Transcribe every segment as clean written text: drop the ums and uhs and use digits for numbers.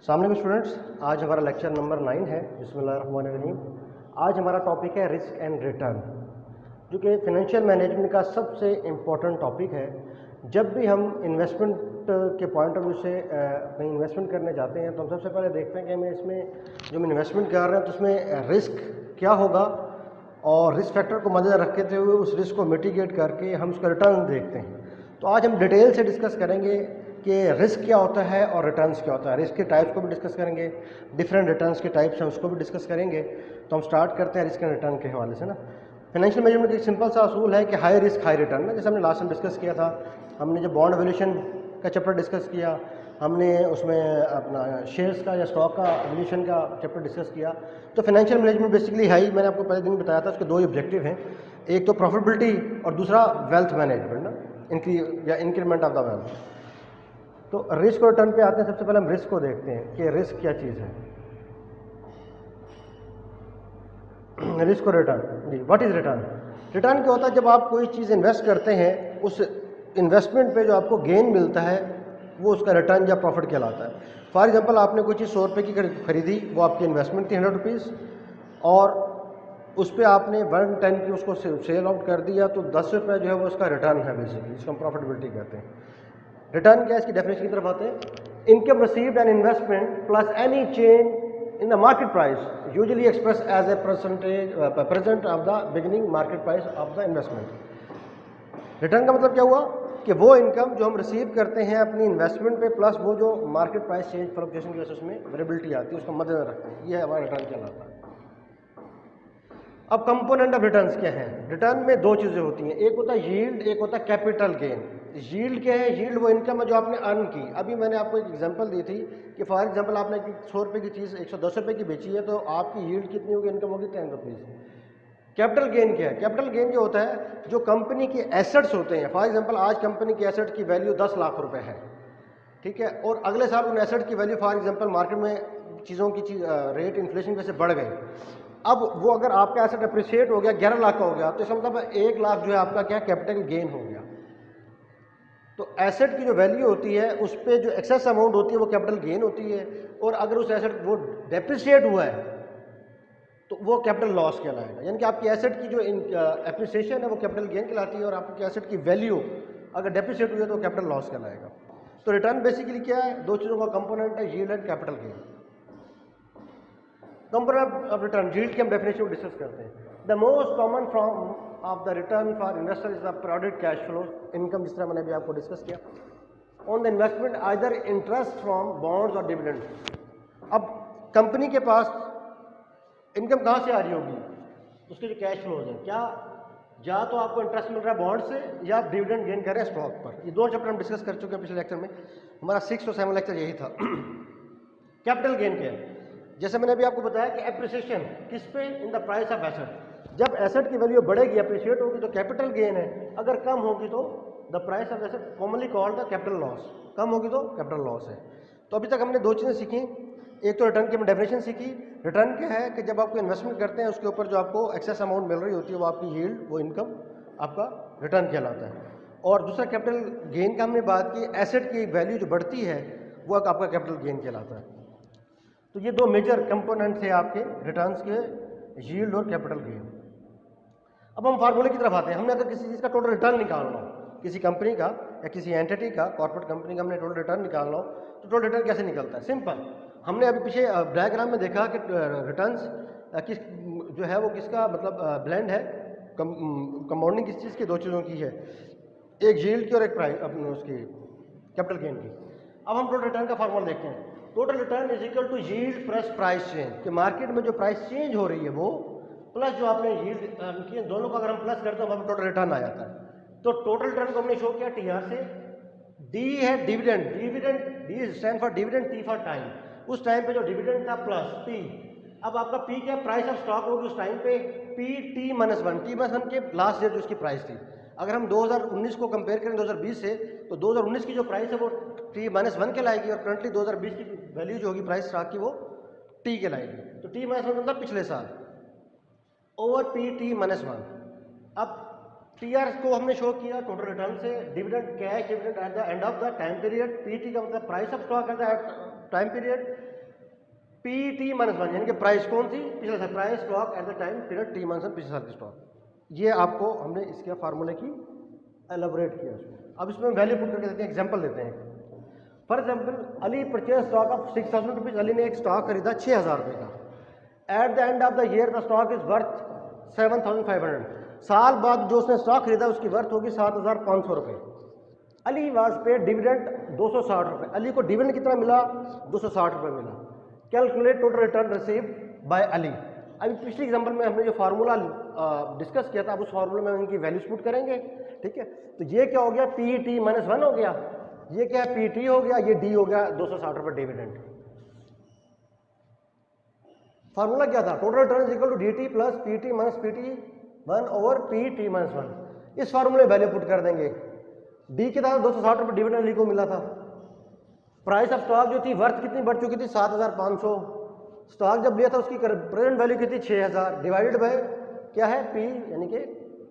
सामने में स्टूडेंट्स, आज हमारा लेक्चर नंबर 9 है। बिस्मिल्लाहिर्रहमानिर्रहीम। आज हमारा टॉपिक है रिस्क एंड रिटर्न, जो कि फाइनेंशियल मैनेजमेंट का सबसे इम्पोर्टेंट टॉपिक है। जब भी हम इन्वेस्टमेंट के पॉइंट ऑफ व्यू से कहीं इन्वेस्टमेंट करने जाते हैं तो हम सबसे पहले देखते हैं कि हमें इसमें जो हम इन्वेस्टमेंट कर रहे हैं तो उसमें रिस्क क्या होगा, और रिस्क फैक्टर को मद्देनजर रखते हुए उस रिस्क को मिटिगेट करके हम उसका रिटर्न देखते हैं। तो आज हम डिटेल से डिस्कस करेंगे कि रिस्क क्या होता है और रिटर्न्स क्या होता है। रिस्क के टाइप्स को भी डिस्कस करेंगे, डिफरेंट रिटर्न्स के टाइप्स हैं उसको भी डिस्कस करेंगे। तो हम स्टार्ट करते हैं रिस्क एंड रिटर्न के हवाले से ना। फाइनेंशियल मैनेजमेंट का एक सिंपल सा असूल है कि हाई रिस्क हाई रिटर्न ना, जैसे हमने लास्ट में डिस्कस किया था। हमने जब बॉन्ड वैल्यूएशन का चैप्टर डिस्कस किया, हमने उसमें अपना शेयर्स का या स्टॉक का वैल्यूएशन का चैप्टर डिस्कस किया। तो फाइनेंशियल मैनेजमेंट बेसिकली हाई, मैंने आपको पहले दिन बताया था, उसके दो ही ऑब्जेक्टिव हैं। एक तो प्रॉफिटेबिलिटी और दूसरा वेल्थ मैनेजमेंट ना, इंक्रीमेंट ऑफ द वेल्थ। तो रिस्क और रिटर्न पे आते हैं। सबसे पहले हम रिस्क को देखते हैं कि रिस्क क्या चीज़ है। रिस्क और रिटर्न जी, व्हाट इज़ रिटर्न? रिटर्न क्या होता है? जब आप कोई चीज़ इन्वेस्ट करते हैं, उस इन्वेस्टमेंट पे जो आपको गेन मिलता है वो उसका रिटर्न या प्रॉफिट कहलाता है। फॉर एग्जांपल, आपने कोई चीज़ 100 रुपये की खरीदी, वो आपकी इन्वेस्टमेंट थी 100 रुपीज़, और उस पर आपने 110 की उसको सेल आउट कर दिया, तो 10 रुपये जो है वो उसका रिटर्न है बेसिकली, जिसको हम प्रॉफिटेबिलिटी कहते हैं। रिटर्न क्या है, इसकी डेफिनेशन की तरफ आते हैं। Income received and investment plus any change in the market price usually express as a present of the beginning market price of the investment. Return का मतलब क्या हुआ कि वो इनकम जो हम रिसीव करते हैं अपनी इन्वेस्टमेंट पे, प्लस वो जो मार्केट प्राइस चेंज फ्लक्चुएशन की वजह से उसमें वेरिएबिलिटी आती है, उसको मद्देनजर रखते हैं। ये हमारा रिटर्न कहलाता है। अब कंपोनेंट ऑफ रिटर्न्स क्या है? रिटर्न में दो चीज़ें होती हैं, एक होता है यील्ड, एक होता है कैपिटल गेन। यील्ड क्या है? यील्ड वो इनकम है जो आपने अर्न की। अभी मैंने आपको एक एग्जांपल दी थी कि फॉर एग्जांपल आपने 100 रुपये की चीज़ 110 रुपये की बेची है, तो आपकी यील्ड कितनी होगी? इनकम होगी 10 रुपीज़। कैपिटल गेन क्या है? कैपिटल गेन जो होता है, जो कंपनी के एसेट्स होते हैं। फॉर एग्जांपल, आज कंपनी के एसेट की वैल्यू 10 लाख रुपए है, ठीक है, और अगले साल उन एसेट की वैल्यू फॉर एग्जांपल मार्केट में चीज़ों की रेट इन्फ्लेशन की वजह से बढ़ गई। अब वो अगर आपका एसेट अप्रिशिएट हो गया, 11 लाख का हो गया, तो इसका मतलब 1 लाख जो है आपका क्या कैपिटल गेन हो गया। तो एसेट की जो वैल्यू होती है उस पर जो एक्सेस अमाउंट होती है वो कैपिटल गेन होती है, और अगर उस एसेट वो डेप्रिशिएट हुआ है तो वो कैपिटल लॉस कहलाएगा। यानी कि आपकी एसेट की जो एप्रिसिएशन है वो कैपिटल गेन कहलाती है, और आपकी एसेट की वैल्यू अगर डेप्रिशिएट हुई है तो कैपिटल लॉस कहलाएगा। तो रिटर्न बेसिकली क्या है? दो चीज़ों का कंपोनेंट है, yield and capital gain. Component of return, yield की हम डेफिनेशन डिस्कस करते हैं। The most common form of the return for investor is the product cash flow income, जिस तरह मैंने अभी आपको डिस्कस किया। On the investment either interest from bonds और डिविडेंड। अब कंपनी के पास इनकम कहाँ से आ रही होगी? उसके जो कैश फ्लोज हैं, क्या या तो आपको इंटरेस्ट मिल रहा है बॉन्ड से, या आप डिविडेंड गेन कर रहे हैं स्टॉक पर। ये दो चैप्टर हम डिस्कस कर चुके हैं पिछले लेक्चर में। हमारा 6 और 7 लेक्चर यही था। कैपिटल गेन क्या है? जैसे मैंने अभी आपको बताया कि एप्रिसिएशन किस पे? In the price of asset. जब एसेट की वैल्यू बढ़ेगी, अप्रिशिएट होगी, तो कैपिटल गेन है। अगर कम होगी तो the price of asset commonly called the capital loss. कम होगी तो कैपिटल लॉस है। तो अभी तक हमने दो चीज़ें सीखी। एक तो रिटर्न की हमने डेफिनेशन सीखी। रिटर्न क्या है कि जब आपको इन्वेस्टमेंट करते हैं उसके ऊपर जो आपको एक्सेस अमाउंट मिल रही होती है वो आपकी यील्ड, वो इनकम आपका रिटर्न कहलाता है। और दूसरा कैपिटल गेन का हमने बात की, एसेट की वैल्यू जो बढ़ती है वो आपका कैपिटल गेन कहलाता है। तो ये दो मेजर कंपोनेंट थे आपके रिटर्न्स के, यील्ड और कैपिटल गेन। अब हम फार्मूले की तरफ आते हैं। हमने अगर किसी चीज़ का टोटल रिटर्न निकालना हो, किसी कंपनी का या किसी एंटिटी का, कॉर्पोरेट कंपनी का हमने टोटल रिटर्न निकालना हो, तो टोटल रिटर्न कैसे निकलता है? सिंपल, हमने अभी पीछे डायग्राम में देखा कि रिटर्न्स किस जो है वो किसका मतलब ब्लेंड है, कंपाउंडिंग किस चीज़ की? दो चीज़ों की है, एक यील्ड की और एक प्राइस अपनी उसकी कैपिटल गेन की। अब हम टोटल रिटर्न का फार्मूला देखते हैं। Total return is equal to yield plus price change, कि मार्केट में जो प्राइस चेंज हो रही है वो प्लस जो आपने यील्ड की, दोनों का अगर हम प्लस करते हैं तो हमें टोटल रिटर्न आ जाता है। तो टोटल रिटर्न को हमने शो किया टीआर से। डी है dividend, dividend D stand for dividend, T for time. उस टाइम पे जो डिविडेंड था प्लस पी। अब आपका पी क्या? प्राइस ऑफ स्टॉक होगी उस टाइम पे, P T minus one. T minus one के लास्ट डेट जो उसकी प्राइस थी। अगर हम 2019 को कंपेयर करें 2020 से, तो 2019 की जो प्राइस है वो टी माइनस वन कहलाएगी, और करंटली 2020 की वैल्यू जो होगी प्राइस स्टॉक की वो टी कहलाएगी। तो टी माइनस वन मतलब पिछले साल over P T minus one. अब टी आर को हमने शो किया टोटल रिटर्न से, dividend cash dividend at the end of the time period, P T का मतलब price of stock at the time period, P T minus one, यानी कि price कौन सी, पिछले साल price stock at the time period T minus one, पिछले साल की स्टॉक। ये आपको हमने इसके फार्मूले की एलेबोरेट किया उसको। अब इसमें वैल्यू पुट करके देते हैं, एग्जांपल देते हैं। For example Ali purchase stock of 6000 rupees, Ali ने एक स्टॉक खरीदा 6000 रुपये का। At the end of the year the stock is worth 7500, साल बाद जो उसने स्टॉक खरीदा उसकी वर्थ होगी 7500 रुपये। अली वाज पे डिविडेंड 260 रुपये, अली को डिविडेंड कितना मिला, 260 रुपये मिला। Calculate total return received by Ali. अभी पिछले एग्जांपल में हमने जो फार्मूला डिस्कस किया था, अब उस फार्मूले में इनकी वैल्यूज पुट करेंगे, ठीक है। तो ये क्या हो गया, पी टी माइनस वन हो गया, ये क्या है, पी टी हो गया, ये डी हो गया 260 रुपये डिविडेंड। फार्मूला क्या था, total return is equal to D T plus P T minus P T one over P T minus one. इस फार्मूले में वैल्यू पुट कर देंगे। डी के था 260 रुपये डिविडेंड अली को मिला था। प्राइस ऑफ स्टॉक जो थी वर्थ कितनी बढ़ चुकी थी, 7500। स्टॉक जब लिया था उसकी प्रेजेंट वैल्यू कितनी 6000, डिवाइडेड बाय क्या है पी, यानी कि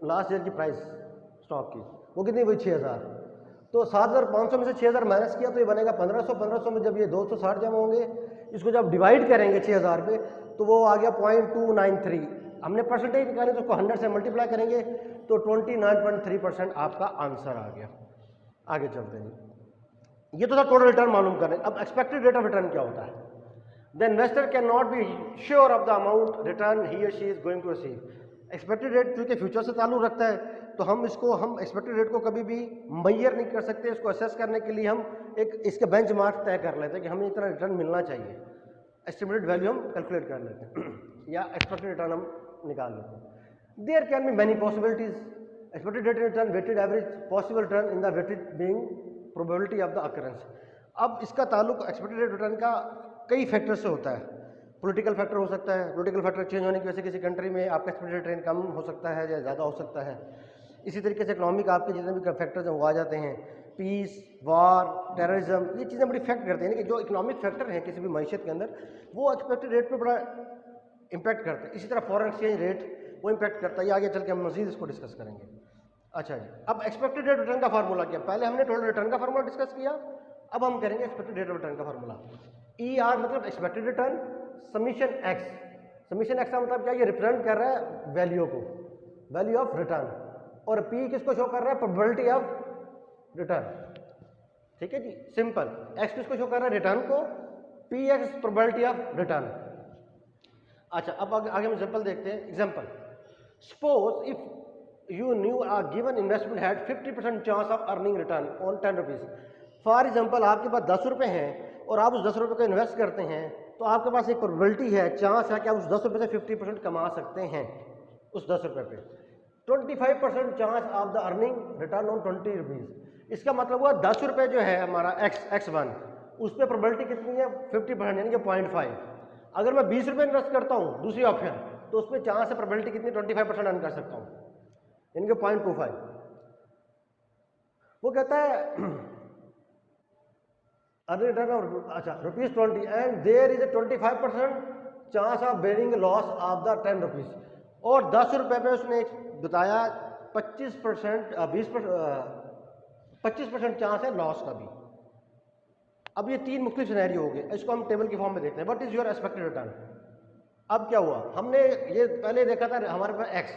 लास्ट ईयर की प्राइस स्टॉक की, वो कितनी हुई 6000। तो 7500 में से 6000 माइनस किया तो ये बनेगा 1500। 1500 में जब ये 260 जमा होंगे, इसको जब डिवाइड करेंगे 6000 पे तो वो आ गया 0.293। हमने परसेंटेज निकाली तो उसको 100 से मल्टीप्लाई करेंगे तो 29.3% आपका आंसर आ गया। आगे चलते हैं, ये तो था टोटल रिटर्न मालूम करें। अब एक्सपेक्टेड रेट ऑफ रिटर्न क्या होता है। The investor can not be sure of the amount return ही और she is going to achieve. Expected rate क्योंकि फ्यूचर से ताल्लुक रखता है, तो हम एक्सपेक्टेड रेट को कभी भी मेजर नहीं कर सकते। इसको असेस करने के लिए हम एक इसके बेंचमार्क तय कर लेते हैं कि हमें इतना रिटर्न मिलना चाहिए, एस्टिमेटेड वैल्यू हम कैलकुलेट कर लेते हैं या एक्सपेक्टेड रिटर्न हम निकाल लेते हैं। There can be many possibilities. Expected rate return, weighted average possible return in the weighted being probability of the occurrence. अब इसका ताल्लुक एक्सपेक्टेड रेट रिटर्न का कई फैक्टर से होता है। पॉलिटिकल फैक्टर हो सकता है, पॉलिटिकल फैक्टर चेंज होने की वजह से किसी कंट्री में आपका एक्सपेक्टेड रिटर्न कम हो सकता है या ज़्यादा हो सकता है। इसी तरीके से इकोनॉमिक आपके जितने भी फैक्टर्स हैं वो आ जाते हैं, पीस, वार, टेररिज्म, ये चीज़ें बड़ी इफेक्ट करते हैं। कि जो इकोनॉमिक फैक्टर हैं किसी भी मईशत के अंदर, वो एक्सपेक्टेड रेट पे बड़ा इम्पैक्ट करते हैं। इसी तरह फॉरेन एक्सचेंज रेट वो इम्पैक्ट करता है। ये आगे चल के हम मजीद इसको डिस्कस करेंगे। अच्छा जी, अब एक्सपेक्टेड रेट रिटर्न का फार्मूला क्या, पहले हमने टोटल रिटर्न का फार्मूला डिस्कस किया, अब हम करेंगे एक्सपेक्टेड रेट ऑफ रिटर्न का फार्मूला। ई आर मतलब expected return, summation x. Summation x का मतलब क्या, ये रिप्रेजेंट कर रहा है वैल्यू को, वैल्यू ऑफ रिटर्न, और पी किसको शो कर रहा है, प्रोबेबिलिटी ऑफ रिटर्न। ठीक है जी, सिंपल। एक्स किसको शो कर रहा है, रिटर्न को, P x probability of return. अच्छा, अब आगे हम एग्जांपल देखते हैं। Example, suppose if you knew a given investment had 50% chance of earning return on 10 rupees। For example आपके पास 10 रुपये हैं और आप उस 10 रुपये को इन्वेस्ट करते हैं, तो आपके पास एक प्रोबेबिलिटी है, चांस है कि आप उस 10 रुपये से 50% कमा सकते हैं उस 10 रुपये पे। 25% chance of the earning return on 20 rupees. इसका मतलब हुआ 10 रुपये जो है हमारा x1, उस पर प्रोबेबिलिटी कितनी है 50%, यानी कि 0.5। अगर मैं 20 रुपये इन्वेस्ट करता हूँ दूसरी ऑप्शन, तो उसमें चांस है प्रोबेबिलिटी कितनी 25% अर्न कर सकता हूँ, यानी कि 0.25। वो कहता है अर्निंग रिटर्न ऑफ अच्छा ₹20 and there is a 25% chance of bearing loss of the 10 rupees. और 10 रुपये में उसने बताया 25% चांस है लॉस का भी। अब ये तीन मुख्तलिफ सिनेरियो हो गए, इसको हम टेबल की फॉर्म में देखते हैं। What is your expected return. अब क्या हुआ, हमने ये पहले देखा था हमारे पास एक्स,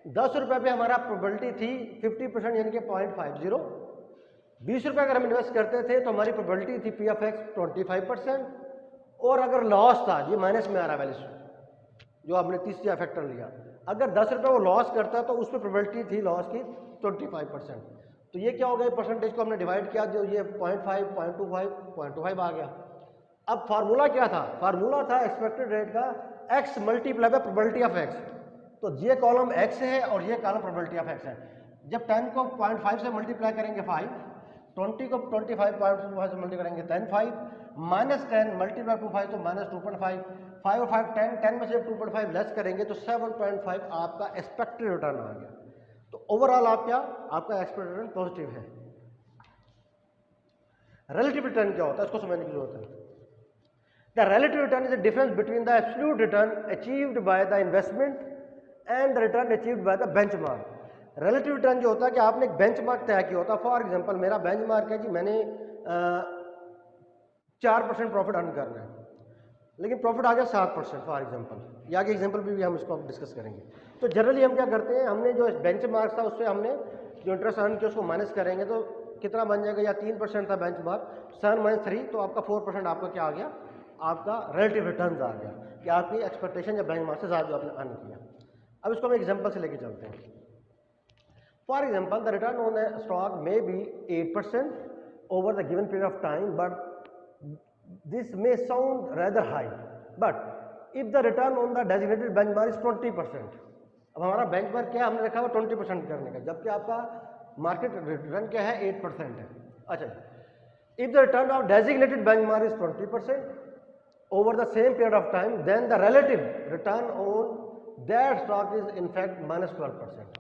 10 रुपये पे हमारा प्रोबेबिलिटी थी 50%, यानी कि 0.50। 20 रुपये अगर हम इन्वेस्ट करते थे तो हमारी प्रोबेबिलिटी थी पी ऑफ एक्स 25%। और अगर लॉस था, ये माइनस में आ रहा है वैल्यू जो आपने तीसरा फैक्टर लिया, अगर 10 रुपये वो लॉस करता तो उस पर प्रोबेबिलिटी थी लॉस की 25%। तो ये क्या हो गया, परसेंटेज को हमने डिवाइड किया, जो ये 0.5, 0.25 आ गया। अब फार्मूला क्या था, फार्मूला था एक्सपेक्टेड रेट का x multiply by probability of x। तो ये कॉलम x है और ये कॉलम प्रोबेबिलिटी ऑफ x है। जब 10 को 0.5 से मल्टीप्लाई करेंगे 5, 20 को 25.5 से मल्टीप्लाई करेंगे 10/5, -10 मल्टीप्लाई 2/5 तो -2.5, 5 और 5 10, 10 में से 2.5 लेस करेंगे तो 7.5 आपका एक्सपेक्टेड रिटर्न आ गया। तो ओवरऑल आपका एक्सपेक्टेड रिटर्न पॉजिटिव है। रिलेटिव रिटर्न क्या होता है, इसको समझने की जरूरत है। The relative return is the difference between the absolute return achieved by the investment and the return achieved by the benchmark. Relative return जो होता है कि आपने एक बेंचमार्क तय किया होता है। फॉर एग्जांपल मेरा बेंचमार्क है जी, मैंने 4% प्रॉफिट अर्न करना है। लेकिन प्रॉफिट आ गया 7% फॉर एग्जांपल, या आगे एग्जांपल भी हम इसको डिस्कस करेंगे। तो जनरली हम क्या करते हैं, हमने जो बेंचमार्क था उससे हमने जो इंटरेस्ट अर्न किया उसको माइनस करेंगे तो कितना बन जाएगा, या 3% था बेंचमार्क, 7 - 3 तो आपका 4% आपका क्या आ गया, आपका रिलेटिव रिटर्न आ गया कि आपकी एक्सपेक्टेशन या बेंचमार्क से ज़्यादा जो आपने अर्न किया। अब इसको हम एग्जाम्पल से लेके चलते हैं। For example the return on the stock may be 8% over the given period of time, but this may sound rather high, but if the return on the designated benchmark is 20%, अब हमारा benchmark क्या है, हमने रखा हुआ 20% करने का, जबकि आपका मार्केट रिटर्न क्या है 8% है। अच्छा, if the return of designated benchmark is 20% over the same period of time, then the relative return on that stock is in fact -12%।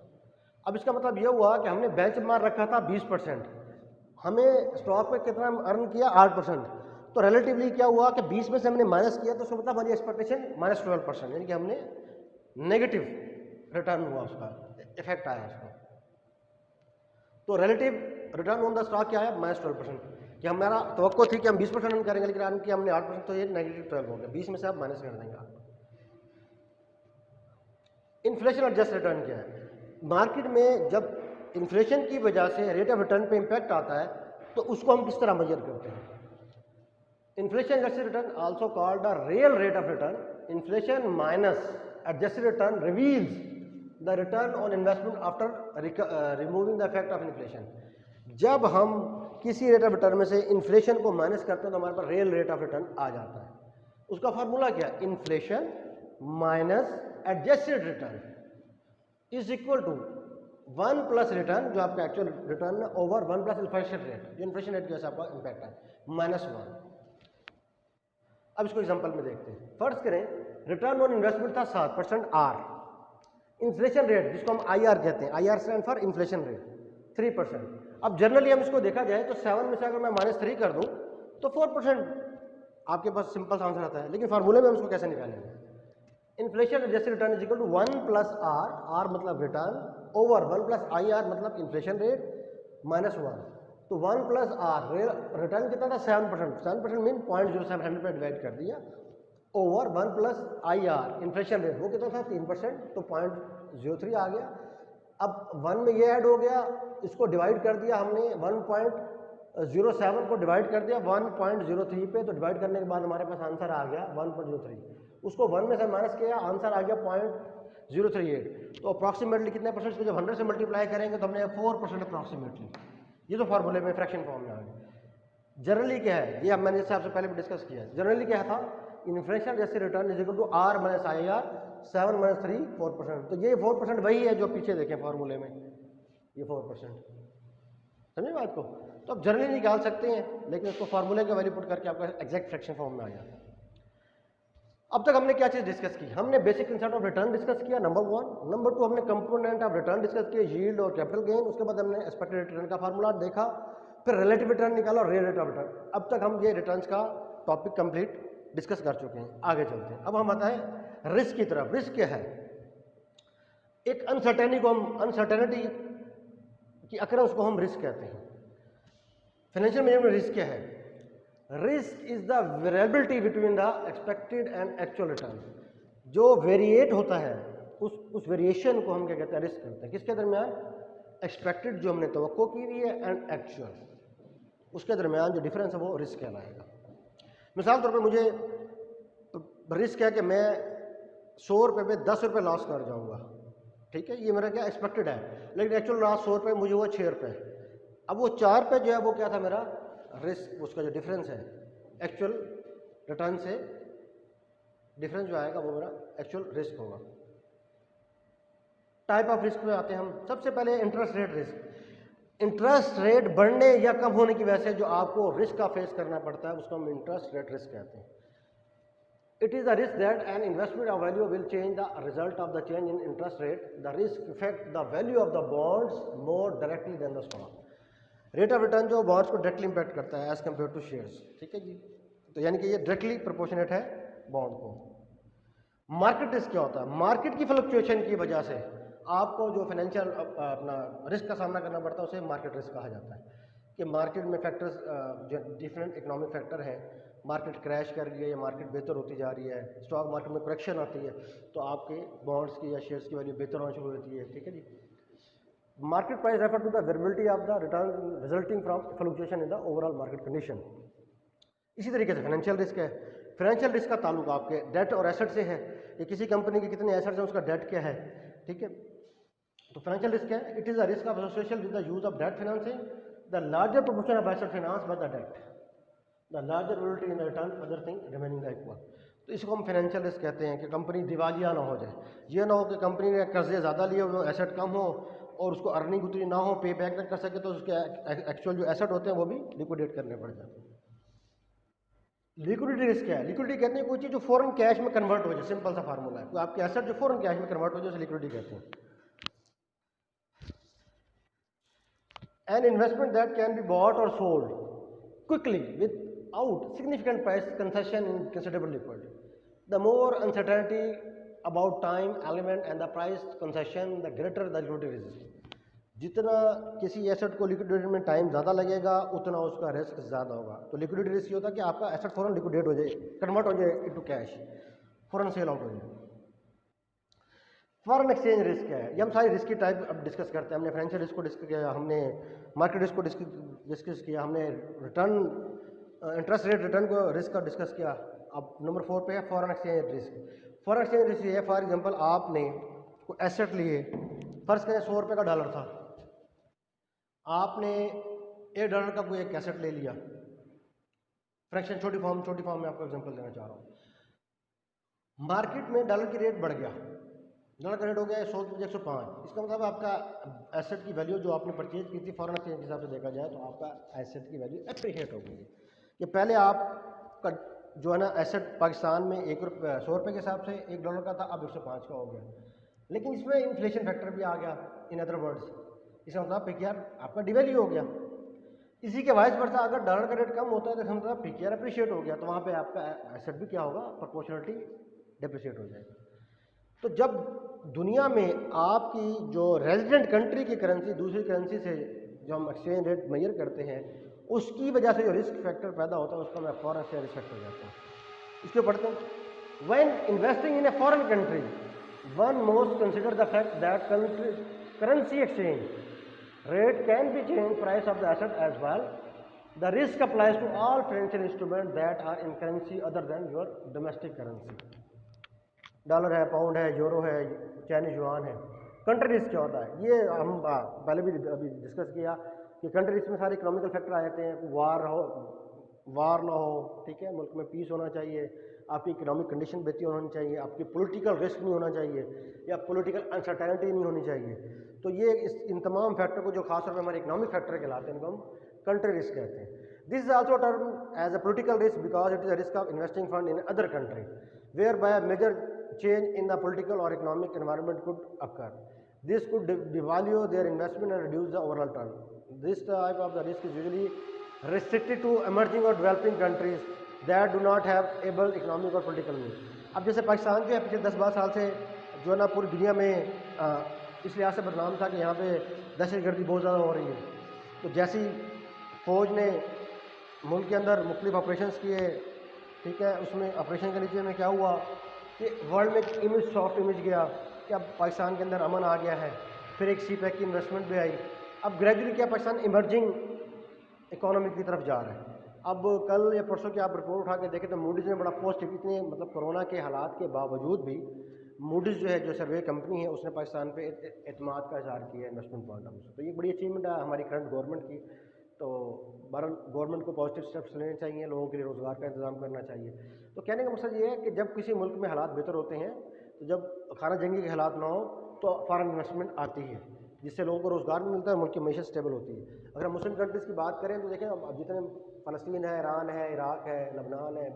अब इसका मतलब यह हुआ कि हमने बेंचमार्क रखा था 20%, हमें स्टॉक पे कितना अर्न किया 8%, तो रिलेटिवली क्या हुआ कि 20 में से हमने माइनस किया, तो उसका मतलब हमारी एक्सपेक्टेशन -12%, यानी कि हमने नेगेटिव रिटर्न हुआ, उसका इफेक्ट आया उसको। तो relative return on the stock क्या है, -12%, कि हमारा तवक्को थी कि हम 20% अर्न करेंगे, लेकिन अर्न किया हमने 8%, तो ये -12 हो गया, 20 में से आप माइनस कर देंगे आप। इन्फ्लेशन एडजस्ट रिटर्न क्या है, मार्केट में जब इन्फ्लेशन की वजह से रेट ऑफ रिटर्न पे इम्पैक्ट आता है तो उसको हम किस तरह मेजर करते हैं। Inflation adjusted return also called the real rate of return, inflation minus adjusted return reveals the return on investment after removing the effect of inflation. जब हम किसी रेट ऑफ रिटर्न में से इन्फ्लेशन को माइनस करते हैं तो हमारे पास रियल रेट ऑफ रिटर्न आ जाता है। उसका फार्मूला क्या है, inflation minus adjusted return is equal to 1 plus return, जो आपका एक्चुअल रिटर्न है, ओवर 1 प्लस इन्फ्लेशन रेट, जो इन्फ्लेशन रेट जैसा आपका इम्पैक्ट है, -1। अब इसको एग्जांपल में देखते हैं। फर्ज करें रिटर्न ऑन इन्वेस्टमेंट था 7% आर, इन्फ्लेशन रेट जिसको हम आई आर कहते हैं, I R stand for inflation rate 3%। अब जनरली हम इसको देखा जाए तो 7 में से अगर मैं -3 कर दूं तो 4% आपके पास सिंपल आंसर आता है, लेकिन फार्मूले में हम इसको कैसे निकालेंगे। Inflation adjusted return is equal to 1 plus R, R मतलब return, over 1 plus I R मतलब इन्फ्लेशन रेट, -1। तो 1 प्लस आर, रिटर्न कितना था 7%, 7% मीन 0.07 पे डिवाइड कर दिया, over 1 plus I are inflation rate वो कितना था 3%, तो 0.03 आ गया। अब 1 में ये ऐड हो गया, इसको डिवाइड कर दिया हमने, 1.07 को डिवाइड कर दिया 1.03 पे, तो डिवाइड करने के बाद हमारे पास आंसर आ गया 1.03, उसको 1 में से माइनस किया, आंसर आ गया 0.038। तो अप्रॉक्सीमेटली कितने परसेंट को जब 100 से मल्टीप्लाई करेंगे तो हमने 4% अप्रॉक्सीमेटली, ये तो फार्मूले में फ्रैक्शन फॉर्म में आ गया। जनरली क्या है, ये अब मैंने जैसे आपसे पहले भी डिस्कस किया, जनरली क्या था, इन्फ्लेशन जैसे return is equal to R minus I R, 7 - 3 4%। तो ये 4% वही है जो पीछे देखें फार्मूले में, ये 4%, समझे बात को। तो आप जनरली निकाल सकते हैं, लेकिन उसको फार्मूले का वैल्यू पुट करके आपका एग्जैक्ट फ्रैक्शन फॉर्म में आ जाता है। अब तक हमने क्या चीज़ डिस्कस की, हमने basic concept of return discuss किया, नंबर 1। नंबर 2 हमने कंपोनेंट ऑफ रिटर्न डिस्कस किया, यील्ड और कैपिटल गेन। उसके बाद हमने एक्सपेक्टेड रिटर्न का फार्मूला देखा, फिर रिलेटिव रिटर्न निकाला और रियल रेट ऑफ रिटर्न। अब तक हम ये रिटर्न्स का टॉपिक कंप्लीट डिस्कस कर चुके हैं। आगे चलते हैं, अब हम आता है रिस्क की तरफ। रिस्क क्या है, एक अनसर्टेनिटी की अकरेंस को हम रिस्क कहते हैं। फाइनेंशियल मैनेजमेंट में रिस्क क्या है, risk is the variability between the expected and actual return. जो वेरिएट होता है उस वेरिएशन को हम क्या कहते हैं, रिस्क कहते हैं। किसके दरमियान, एक्सपेक्टेड जो हमने तवक्को की हुई है एंड एक्चुअल, उसके दरमियान जो डिफरेंस है वो रिस्क कहलाएगा। मिसाल तौर पर मुझे रिस्क है कि मैं 100 रुपये पे 10 रुपये लॉस कर जाऊंगा, ठीक है, ये मेरा क्या एक्सपेक्टेड है, लेकिन एक्चुअल लॉस 100 रुपये, मुझे हुआ 6 रुपये। अब वो 4 रुपये जो है वो क्या था मेरा रिस्क, उसका जो डिफरेंस है एक्चुअल रिटर्न से डिफरेंस जो आएगा वो मेरा एक्चुअल रिस्क होगा। टाइप ऑफ रिस्क में आते हैं हम। सबसे पहले interest rate risk. Interest rate बढ़ने या कम होने की वजह से जो आपको रिस्क का फेस करना पड़ता है उसको हम इंटरेस्ट रेट रिस्क कहते हैं। It is the risk that an investment of value will change the result of the change in interest rate. The risk effect the value of the bonds more directly than the stock. Rate of return जो bonds को directly impact करता है as compare to shares, ठीक है जी। तो यानी कि ये डायरेक्टली प्रोपोर्शनेट है बॉन्ड को। मार्केट रिस्क क्या होता है, मार्केट की फ्लक्चुएशन की वजह से आपको जो फाइनेंशियल अपना रिस्क का सामना करना पड़ता है उसे मार्केट रिस्क कहा जाता है। कि मार्केट में फैक्टर्स जो डिफरेंट इकोनॉमिक फैक्टर है मार्केट क्रैश कर रही है या मार्केट बेहतर होती जा रही है, स्टॉक मार्केट में करेक्शन आती है, तो आपके बॉन्ड्स की या शेयर्स की वैल्यू बेहतर होना शुरू होती है। ठीक है जी। Market price refer to the variability of the return resulting from fluctuation in the overall market condition. इसी तरीके से फाइनेंशियल रिस्क है। फाइनेंशियल रिस्क का ताल्लुक आपके डेट और एसेट से है कि किसी कंपनी के कितने एसेट्स हैं, उसका डेट क्या है। ठीक है, तो फाइनेंशियल रिस्क है, it is a risk of association with the use of debt financing, the larger proportion of asset finance by the debt, the larger volatility in the return other thing remaining equal. तो इसको हम financial risk कहते हैं कि company दिवालिया ना हो जाए। ये ना हो कि कंपनी ने कर्जे ज़्यादा लिए हुए, एसेट कम हो और उसको अर्निंग उतनी ना हो, पे बैक ना कर सके, तो उसके एक्चुअल जो एसेट होते हैं वो भी लिक्विडेट करने पड़ जाते हैं। लिक्विडिटी रिस्क क्या है? लिक्विडिटी कहते हैं कोई चीज़ जो फॉरेन कैश में कन्वर्ट हो जाए, सिंपल सा फार्मूला है, कोई आपके एसेट जो फॉरेन कैश में कन्वर्ट हो जाए उसे लिक्विडिटी कहते हैं। An investment that can be bought or sold quickly without significant price concession in considerable liquid. The more uncertainty about time element and the price concession, the greater the liquidity risk. जितना किसी asset को liquidate में time ज़्यादा लगेगा उतना उसका risk ज़्यादा होगा। तो लिक्विडिटी रिस्क ये होता है कि आपका एसेट फ़ौरन लिक्विडेट हो जाए, कन्वर्ट हो जाए इनटू कैश, फ़ौरन सेल आउट हो जाए। फॉरेन एक्सचेंज रिस्क है, ये हम सारी रिस्क की टाइप अब डिस्कस करते हैं। हमने फाइनेंशियल रिस्क को डिस्कस किया, हमने मार्केट रिस्क को डिस्कस किया, हमने रिटर्न इंटरेस्ट रेट रिटर्न को रिस्क का डिस्कस किया। अब नंबर 4 पे है foreign exchange risk. Foreign exchange risk ये है, फॉर एग्जांपल आपने कोई एसेट लिए, फर्ज करें 100 रुपये का डॉलर था, आपने $1 का कोई एक एसेट ले लिया, फ्रैक्शन छोटी फॉर्म में आपको एग्जांपल देना चाह रहा हूँ। मार्केट में डॉलर की रेट बढ़ गया, डॉलर का रेट हो गया 100 की 105। इसका मतलब आपका एसेट की वैल्यू जो आपने परचेज की थी फॉरेन एक्सचेंज के हिसाब से देखा जाए तो आपका एसेट की वैल्यू एप्रिशिएट हो गई है। कि पहले आपका जो है ना एसेट पाकिस्तान में 100 रुपये के हिसाब से $1 का था, अब 105 का हो गया। लेकिन इसमें इन्फ्लेशन फैक्टर भी आ गया, इन अदर वर्ड्स इसका मतलब पीकेआर आपका डिवैल्यू हो गया। इसी के वाइस वर्सा अगर डॉलर का रेट कम होता है तो इसका मतलब पीकेआर अप्रिशिएट हो गया, तो वहाँ पे आपका एसेट भी क्या होगा, प्रोपोर्शनलिटी डिप्रिशिएट हो जाएगा। तो जब दुनिया में आपकी जो रेजिडेंट कंट्री की करेंसी दूसरी करेंसी से जो हम एक्सचेंज रेट मेजर करते हैं उसकी वजह से जो रिस्क फैक्टर पैदा होता है उसको मैं फॉरेन एक्सचेंज रिस्क फैक्टर कहता हूँ। इसको पढ़ते हैं। When investing in a foreign country one most consider the fact that currency exchange rate can be changed price of the asset as well. The risk applies to all financial instruments that are in currency other than your domestic currency. Dollar है, pound है, euro है, Chinese yuan है। Country risk क्या होता है, ये हम पहले भी अभी डिस्कस किया कि कंट्री रिस्क में सारे इकोनॉमिकल फैक्टर आ जाते हैं। वार ना हो, ठीक है, मुल्क में पीस होना चाहिए, आपकी इकोनॉमिक कंडीशन बेहतर होनी चाहिए, आपकी पॉलिटिकल रिस्क नहीं होना चाहिए या पॉलिटिकल अनसर्टेनिटी नहीं होनी चाहिए। तो ये इन तमाम फैक्टर को जो खासतौर पर हमारे इकोनॉमिक फैक्टर कहलाते हैं इनको हम कंट्री रिस्क कहते हैं। This is also term as a political risk because it is a risk of investing fund in other country where by major change in the political or economic environment could occur. This could devalue their investment and reduce the overall return. This type of the risk is usually restricted to emerging or developing countries that do not have able economic or political means. अब जैसे पाकिस्तान जो है पिछले 10-12 साल से जो है ना पूरी दुनिया में इस लिहाज से बदनाम था कि यहाँ पे दहशतगर्दी बहुत ज़्यादा हो रही है। तो जैसी फ़ौज ने मुल्क के अंदर मुख्तलिफ ऑपरेशंस किए, ठीक है, उसमें ऑपरेशन के नतीजे में क्या हुआ कि वर्ल्ड में एक इमेज, सॉफ्ट इमेज गया कि अब पाकिस्तान के अंदर अमन आ गया है। फिर एक सी पैक की इन्वेस्टमेंट भी आई। अब ग्रेजुअली क्या पाकिस्तान इमर्जिंग इकोनॉमी की तरफ जा रहा है। अब कल या परसों की आप रिपोर्ट उठा के देखें तो मूडीज़ ने बड़ा पॉजिटिव, इतने मतलब कोरोना के हालात के बावजूद भी मूडीज़ जो है, जो सर्वे कंपनी है, उसने पाकिस्तान पे एतमाद का इज़हार किया इन्वेस्टमेंट पॉइंट ऑफ व्यू से। तो ये बड़ी अचीवमेंट है हमारी करंट गवर्नमेंट की। तो बहरहाल गवर्नमेंट को पॉजिटिव स्टेप्स लेने चाहिए, लोगों के लिए रोज़गार का इंतजाम करना चाहिए। तो कहने का मकसद ये है कि जब किसी मुल्क में हालात बेहतर होते हैं, तो जब खाना जंगी के हालात ना हो तो फॉरेन इन्वेस्टमेंट आती है, जिससे लोगों को रोज़गार भी मिलता है, मुल्क की मैशत स्टेबल होती है। अगर हम मुस्लिम कंट्रीज़ की बात करें तो देखें अब जितने फ़लस्तीन है, ईरान है, इराक है, लबनान है,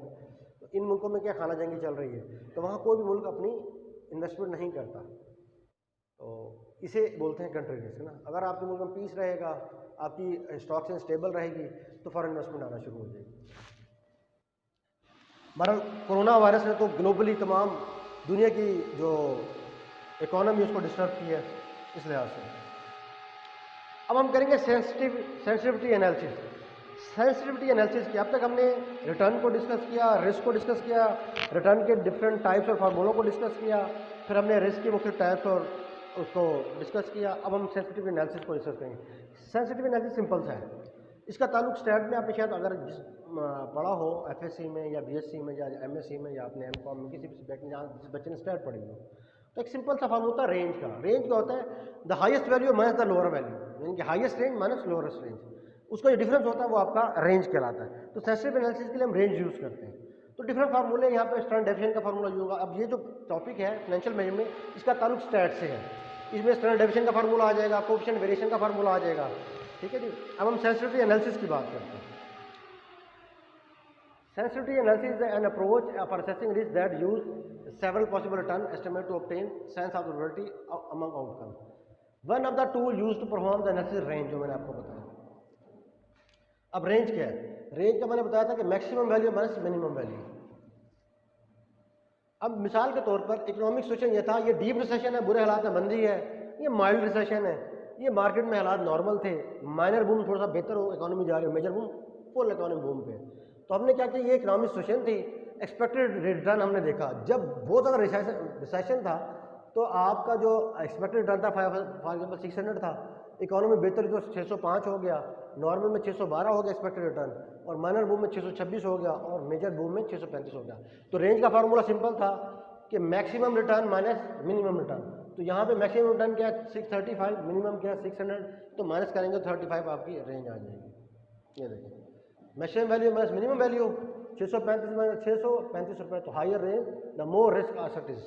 तो इन मुल्कों में क्या खाना जंगी चल रही है, तो वहाँ कोई भी मुल्क अपनी इन्वेस्टमेंट नहीं करता। तो इसे बोलते हैं कंट्री रिस्क ना। अगर आपके मुल्क में पीस रहेगा, आपकी स्टॉक से स्टेबल रहेगी तो फॉरेन इन्वेस्टमेंट आना शुरू हो जाएगी। बहरहाल कोरोना वायरस ने तो ग्लोबली तमाम दुनिया की जो इकोनॉमी उसको डिस्टर्ब की है इस लिहाज से। अब हम करेंगे सेंसिटिविटी एनालिसिस। सेंसिटिविटी एनालिसिस की अब तक हमने रिटर्न को डिस्कस किया, रिस्क को डिस्कस किया, रिटर्न के डिफरेंट टाइप्स और फार्मूलों को डिस्कस किया, फिर हमने रिस्क के मुख्य टाइप्स और उसको डिस्कस किया। अब हम सेंसिटिविटी एनालिसिस को डिस्कस करेंगे। सेंसिटिविटी एनालिसिस सिंपल सा है, इसका ताल्लुक स्टैट में आपने शायद अगर पढ़ा हो एफएससी में या बीएससी में या एमएससी में या अपने एमकॉम में किसी भी सब्जेक्ट में जहाँ जिस बच्चे ने स्टैट पढ़ी हो, तो एक सिंपल सा फार्मूला होता है रेंज का। रेंज क्या होता है? The highest value minus the lower value, यानी कि हाईएस्ट रेंज माइनस लोअरेस्ट रेंज, उसका जो डिफरेंस होता है वो आपका रेंज कहलाता है। तो सेंसिटिव एनालिसिस के लिए हम रेंज यूज़ करते हैं। तो डिफरेंट फार्मूले यहाँ पे स्टैंडर्ड डेविएशन का फार्मूला यूज होगा। अब ये जो टॉपिक है फाइनेंशियल मैनेजमेंट, इसका ताल्लुक स्टैट से है, इसमें स्टैंडर्ड डेविएशन का फार्मूला आ जाएगा, कोएफिशिएंट वेरिएशन का फार्मूला आ जाएगा, ठीक है जी। अब हम सेंसिटिविटी एनालिसिस की बात करते हैं। Sensitivity analysis is an approach for assessing risk that use several possible return estimates to obtain sense of the probability among outcomes. One of the tool used to perform the analysis range, जो मैंने आपको बताया। अब range क्या है? Range का मैंने बताया था कि maximum value minus minimum value. अब मिसाल के तौर पर इकोनॉमिक सिचुएशन ये था, ये डीप रिसेशन है, बुरे हालात में मंदी है, ये माइल्ड रिसेशन है, ये मार्केट में हालात नॉर्मल थे, माइनर बूम थोड़ा सा बेहतर हो, इकोनॉमी जा रही है, major boom full economic boom पे। तो हमने क्या किया, ये इकोनॉमिक सिचुएशन थी, एक्सपेक्टेड रिटर्न हमने देखा। जब बहुत ज़्यादा रिसेशन था तो आपका जो एक्सपेक्टेड रिटर्न था फॉर एग्जाम्पल 600 था, इकोनॉमी बेहतर तो 605 हो गया, नॉर्मल में 612 हो गया एक्सपेक्टेड रिटर्न, और माइनर बूम में 626 हो गया, और मेजर बूम में 635 हो गया। तो रेंज का फार्मूला सिंपल था कि maximum return minus minimum return. तो यहाँ पे मैक्सिमम रिटर्न क्या है 635, मिनिमम क्या है 600, तो माइनस करेंगे 35 आपकी रेंज आ जाएगी। ये देखिए maximum value minus minimum value 635 minus 635 रुपये, तो higher range the more risk asset is.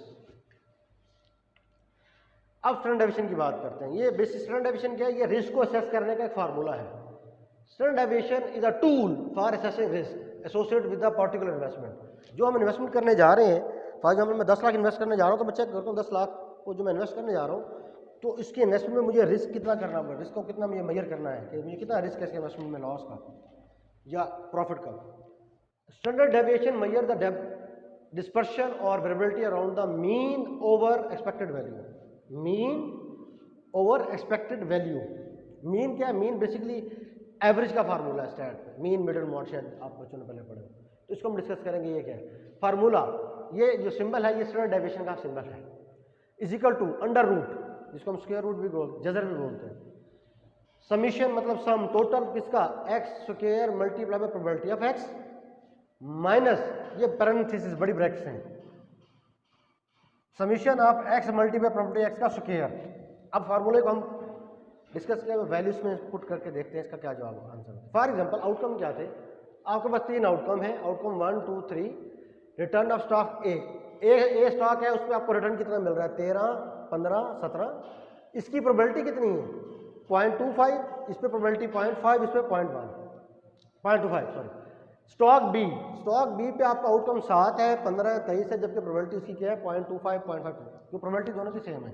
अब स्टैंडर्ड डेविएशन की बात करते हैं। ये बेसिक स्टैंडर्ड डेविएशन क्या है? ये रिस्क को असेस करने का एक फार्मूला है। Standard deviation is a tool for assessing risk associated with the particular investment. जो हम इन्वेस्टमेंट करने जा रहे हैं, फॉर एग्जाम्पल मैं 10 लाख इन्वेस्ट करने जा रहा हूँ, तो मैं चेक करता हूँ 10 लाख को जो मैं इन्वेस्ट करने जा रहा हूँ, तो इसके इन्वेस्टमेंट में मुझे रिस्क कितना करना पड़ेगा, रिस्क को कितना मुझे मेजर करना है कि मुझे कितना रिस्क है इसके इन्वेस्टमेंट में, लॉस का या प्रॉफिट का। Standard deviation measure the dispersion और variability around the mean over expected value. Mean over expected value, mean क्या है? मीन बेसिकली एवरेज का फार्मूला है स्टैट पे, मीन मिडिल मॉड, शायद आप बच्चों ने पहले पढ़े, तो इसको हम डिस्कस करेंगे। ये क्या है फार्मूला? ये जो सिंबल है ये स्टैंडर्ड डेविएशन का सिंबल है, is equal to under root, जिसको हम स्क्वायर रूट भी बोलते, जजर भी बोलते हैं, समीशन मतलब सम टोटल किसका, x square multiply by probability of x minus, ये पैरेंथेसिस बड़ी ब्रैकेट्स हैं, summation of x multiply probability x का स्क्वायर। अब फार्मूले को हम डिस्कस करें, वैल्यूज में पुट करके देखते हैं इसका क्या जवाब आंसर। फॉर एग्जांपल आउटकम क्या थे, आपके पास 3 आउटकम है, outcome 1 2 3। Return of stock A stock है, उसमें आपको रिटर्न कितना मिल रहा है 13 15 17। इसकी प्रोबेबिलिटी कितनी है 0.25, इस पर प्रोबेबिलिटी 0.5, इस पर 0.25 सॉरी। स्टॉक बी पे आपका आउटकम 7 है, 15 है, 23 है, जबकि प्रोबेबिलिटी उसकी क्या है 0.25 0.5, तो प्रोबेबिलिटी दोनों की सेम है।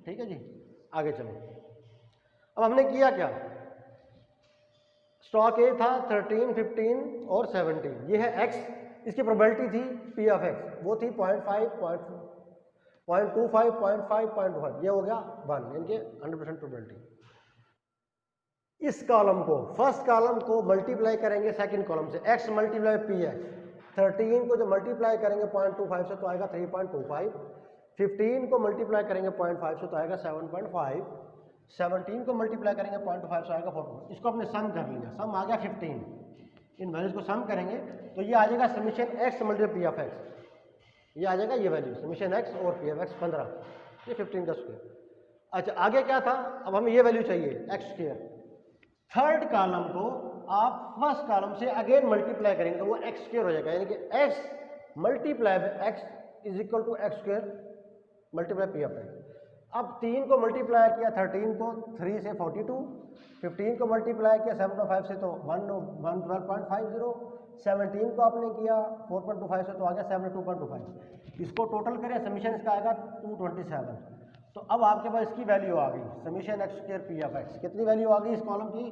ठीक है जी, आगे चलो। अब हमने किया क्या, स्टॉक ए था 13 15 और 17, ये है एक्स, इसकी प्रोबेबिलिटी थी पी ऑफ एक्स, वो थी 0.5 0.25 0.5 0.5, ये हो गया 1, यानी कि 100% प्रोबेबिलिटी। इस कॉलम को, फर्स्ट कॉलम को मल्टीप्लाई करेंगे सेकंड कॉलम से, x मल्टीप्लाई पी एक्स, 13 को जो मल्टीप्लाई करेंगे 0.25 से तो आएगा 3.25, 15 को मल्टीप्लाई करेंगे 0.5 से तो आएगा 7.5, 17 को मल्टीप्लाई करेंगे 0.5 से आएगा 4। इसको अपने सम कर लिया, सम आ गया 15, इन वैल्यूज को सम करेंगे तो ये आ जाएगा summation x multiply P of x, ये आ जाएगा ये वैल्यू समीशन एक्स और पी ऑफ एक्स 15, ये 15 का स्क्वायर। अच्छा आगे क्या था, अब हमें ये वैल्यू चाहिए एक्स स्क्वायर। थर्ड कॉलम को आप फर्स्ट कॉलम से अगेन मल्टीप्लाई करेंगे तो वो एक्स स्क्वायर हो जाएगा, यानी कि X multiply by X is equal to X square multiply P of X. अब 3 को मल्टीप्लाई किया 13 को 3 से 42, 15 को मल्टीप्लाई किया 7.5 से तो 112.50, 17 को आपने किया 4.25 से तो आ गया 72.25, इसको टोटल करें समीशन इसका आएगा 227। तो अब आपके पास इसकी वैल्यू आ गई summation x square P of x, कितनी वैल्यू आ गई इस कॉलम की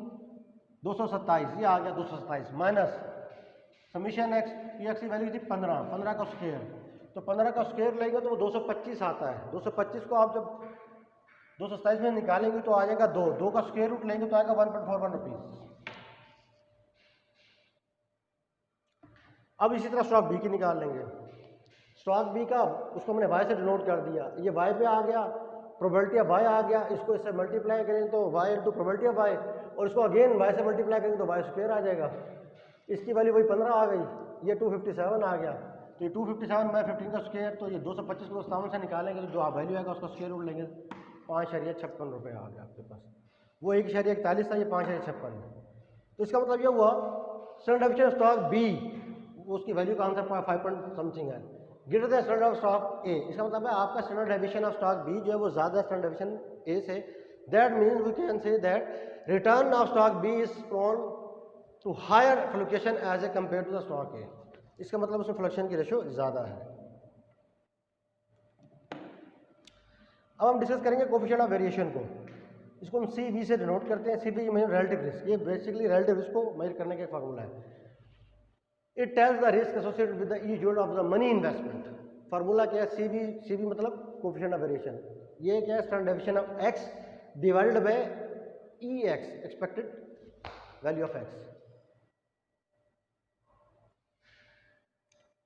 227, ये आ गया 227 minus summation x P x की वैल्यू थी 15 का स्क्वायर, तो 15 का स्क्वायर लेंगे तो वो 225 आता है, 225 को आप जब 227 में निकालेंगे तो आ जाएगा 2 का स्क्वायर रूट लेंगे तो आएगा 1.41 रुपीज़। अब इसी तरह स्टॉक बी की निकाल लेंगे। स्टॉक बी का उसको हमने वाई से डिनोट कर दिया, ये वाई पे आ गया, प्रोबेबिलिटी ऑफ वाई आ गया, इसको इससे मल्टीप्लाई करेंगे तो Y into probability of Y, और इसको अगेन वाई से मल्टीप्लाई करेंगे तो वाई स्क्वायर आ जाएगा। इसकी वैल्यू वही 15 आ गई, ये 257 आ गया, तो ये 257 में 15 का स्क्वायर, तो ये 225 को 57 से निकालेंगे तो जो वैल्यू आएगा उसका स्क्वायर रूट लेंगे, 5.56 रुपये आ गया आपके पास। वो 1.41 था, ये 5.56 है। तो इसका मतलब ये हुआ standard deviation of stock B, उसकी वैल्यू का आंसर 5 पॉइंट समथिंग है, greater than standard of stock A. इसका मतलब है आपका standard deviation of stock B जो है वो ज़्यादा स्टैंडर्ड डेविएशन ए से। That means we can say that return of stock B is prone to higher fluctuation as a compare to the stock A. इसका मतलब उसमें फ्लक्चुएशन की ratio ज़्यादा है। अब हम डिस्कस करेंगे कोफिशिएंट ऑफ वेरिएशन को, इसको हम सी वी से डिनोट करते हैं। सी वी मीन रिलेटिव रिस्क, ये बेसिकली रिलेटिव रिस्क को मेजर करने का एक फार्मूला है। It tells the risk associated with the yield of the money investment. Formula क्या है, सी वी मतलब कोफिशिएंट ऑफ वेरिएशन, ये क्या है standard deviation of x divided by E x, expected value of x.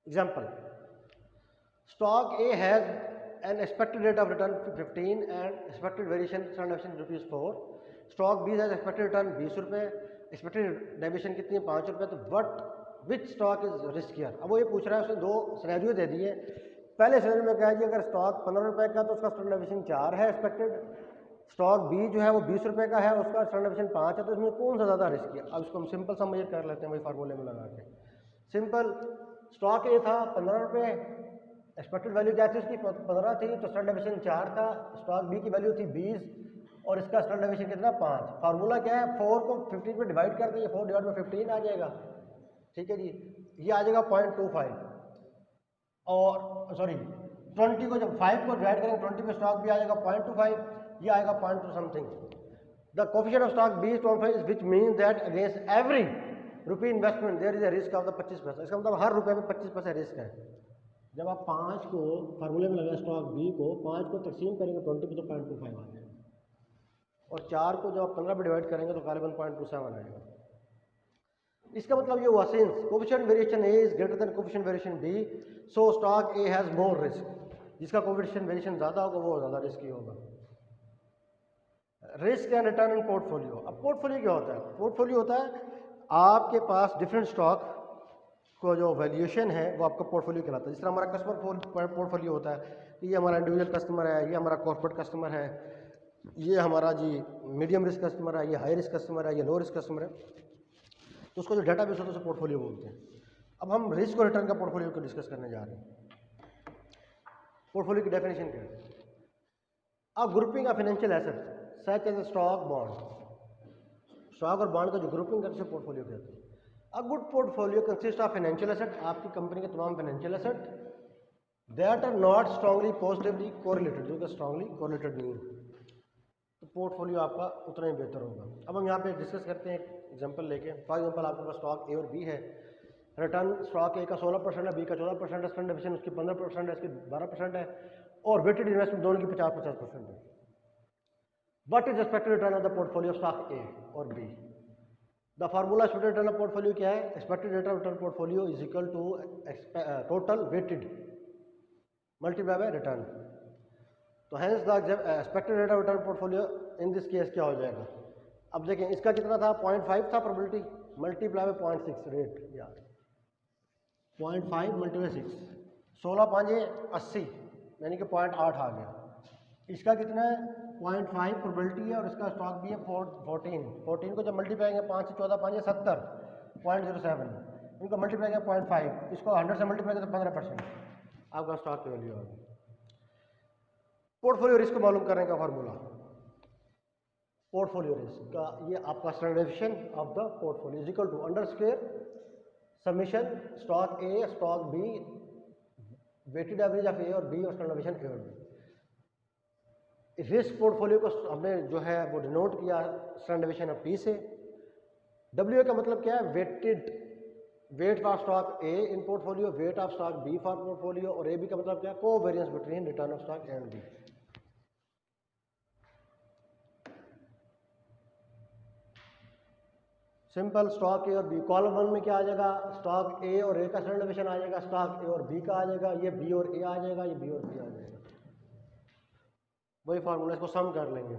Example, stock A has an expected rate of return 15 and expected variation standard deviation ₹4. Stock B has expected return 20 रुपये, expected deviation कितनी है 5 रुपये। तो what which stock is riskier. अब वो ये पूछ रहा है, उसने दो सिनेरियो दे दिए। पहले सिनेरियो में क्या है जी, अगर स्टॉक 15 रुपये का तो उसका स्टैंडर्ड डेविएशन 4 है एक्सपेक्टेड, स्टॉक बी जो है वो 20 रुपये का है, उसका स्टैंडर्ड डेविएशन 5 है, तो इसमें कौन सा ज़्यादा रिस्की है। अब इसको हम सिंपल सा मेजर कर लेते हैं वही फार्मूले में लगा के। सिंपल, स्टॉक ए था 15 रुपये, एक्सपेक्टेड वैल्यू क्या थी उसकी 15 थी, तो स्टैंडर्ड डेविएशन 4 था। स्टॉक बी की वैल्यू थी 20 और इसका स्टैंडर्ड डेविएशन कितना 5। फार्मूला क्या है, 4 को 15 पे डिवाइड कर देंगे, 4 डिवाइड में 15 आ जाएगा। ठीक है जी, ये आ जाएगा 0.25, और सॉरी 20 को जब 5 को डिवाइड करेंगे 20 पे स्टॉक भी आ जाएगा 0.25, ये आएगा 0.2 something. The coefficient of stock B is 25 which means that against every rupee investment there is a risk of the 25%। इसका मतलब हर रुपये में 25% रिस्क है। जब आप 5 को फार्मूले में लगाए स्टॉक बी को 5 को तकसीम करेंगे 20 पे तो 0.25 आ जाएगा, और 4 को जब आप 15 पे डिवाइड करेंगे तो गालिबन 0.27 आएगा। इसका मतलब ये हुआ since coefficient variation A is greater than coefficient variation B, so stock A has more risk. जिसका कोफिशिएंट वेरिएशन ज़्यादा होगा वो ज़्यादा रिस्की होगा। Risk and return in portfolio. अब पोर्टफोलियो क्या होता है, पोर्टफोलियो होता है आपके पास डिफरेंट स्टॉक को जो वैल्यूएशन है वो आपका पोर्टफोलियो कहलाता है। जिस तरह हमारा कस्टमर पोर्टफोलियो होता है, ये हमारा इंडिविजुअल कस्टमर है, ये हमारा कॉर्पोरेट कस्टमर है, ये हमारा जी मीडियम रिस्क कस्टमर है, ये हाई रिस्क कस्टमर है, ये लो रिस्क कस्टमर है। तो उसको जो डाटा बेस होता है उसे पोर्टफोलियो बोलते हैं। अब हम रिस्क और रिटर्न का पोर्टफोलियो को डिस्कस करने जा रहे हैं। पोर्टफोलियो की डेफिनेशन क्या है, a grouping of financial assets such as stock bond. Stock और बॉन्ड का जो ग्रुपिंग करते हैं पोर्टफोलियो कहते हैं। A good portfolio consist of financial asset, आपकी कंपनी के तमाम financial asset that are not strongly positively correlated, जो कि स्ट्रांगली कोरिलेटेड नहीं है, तो पोर्टफोलियो आपका उतना ही बेहतर होगा। अब हम यहाँ पे डिस्कस करते हैं एक एग्जांपल लेके। फॉर एग्जांपल आपके पास स्टॉक ए और बी है, रिटर्न स्टॉक ए का 16% है, बी का 14% है, स्टैंडर्ड डेविएशन उसकी 15% है, इसकी 12% है, और वेटेड इन्वेस्टमेंट दोनों की 50% है। What is expected return of the portfolio of stock A और B. The formula expected return of portfolio क्या है, expected rate of return portfolio is equal to total weighted multiply by return. तो hence the expected rate of return portfolio in this case क्या हो जाएगा। अब देखें इसका कितना था 0.5 था प्रोबेबिलिटी, मल्टीप्लाई बाय 0.6 रेट, यार 0.5 मल्टीप्लाई 6, 16 5 80 यानी कि 0.8 आ गया। इसका कितना है 0.5 प्रोबेबिलिटी है और इसका स्टॉक भी है 14 को जब मल्टीप्लाई करेंगे 5 से 14 5 70 0.07, इनको मल्टीप्लाई करेंगे 0.5, इसको 100 से मल्टीप्लाई करें तो 15% आपका स्टॉक की वैल्यू होगी। पोर्टफोलियो रिस्क को मालूम करने का फार्मूला, पोर्टफोलियो रिस्क का ये आपका standard deviation of the portfolio is equal to under square summation stock A stock B weighted average of A और बी और स्टैंडर्ड डेविएशन ए और बी। रिस्क पोर्टफोलियो को हमने जो है वो डिनोट किया स्टैंडर्ड डेविएशन ऑफ पी से। डब्ल्यू का मतलब क्या है, weighted weight for stock A in portfolio, weight of stock B for portfolio, और ए बी का मतलब क्या है, covariance between return of stock A and B. Simple stock A और बी, कॉलम 1 में क्या आ जाएगा, स्टॉक ए और ए का स्टैंडर्ड डेविएशन आ जाएगा, स्टॉक ए और बी का आ जाएगा, ये बी और ए आ जाएगा, ये बी और बी आ जाएगा, वही फार्मूला, इसको सम कर लेंगे।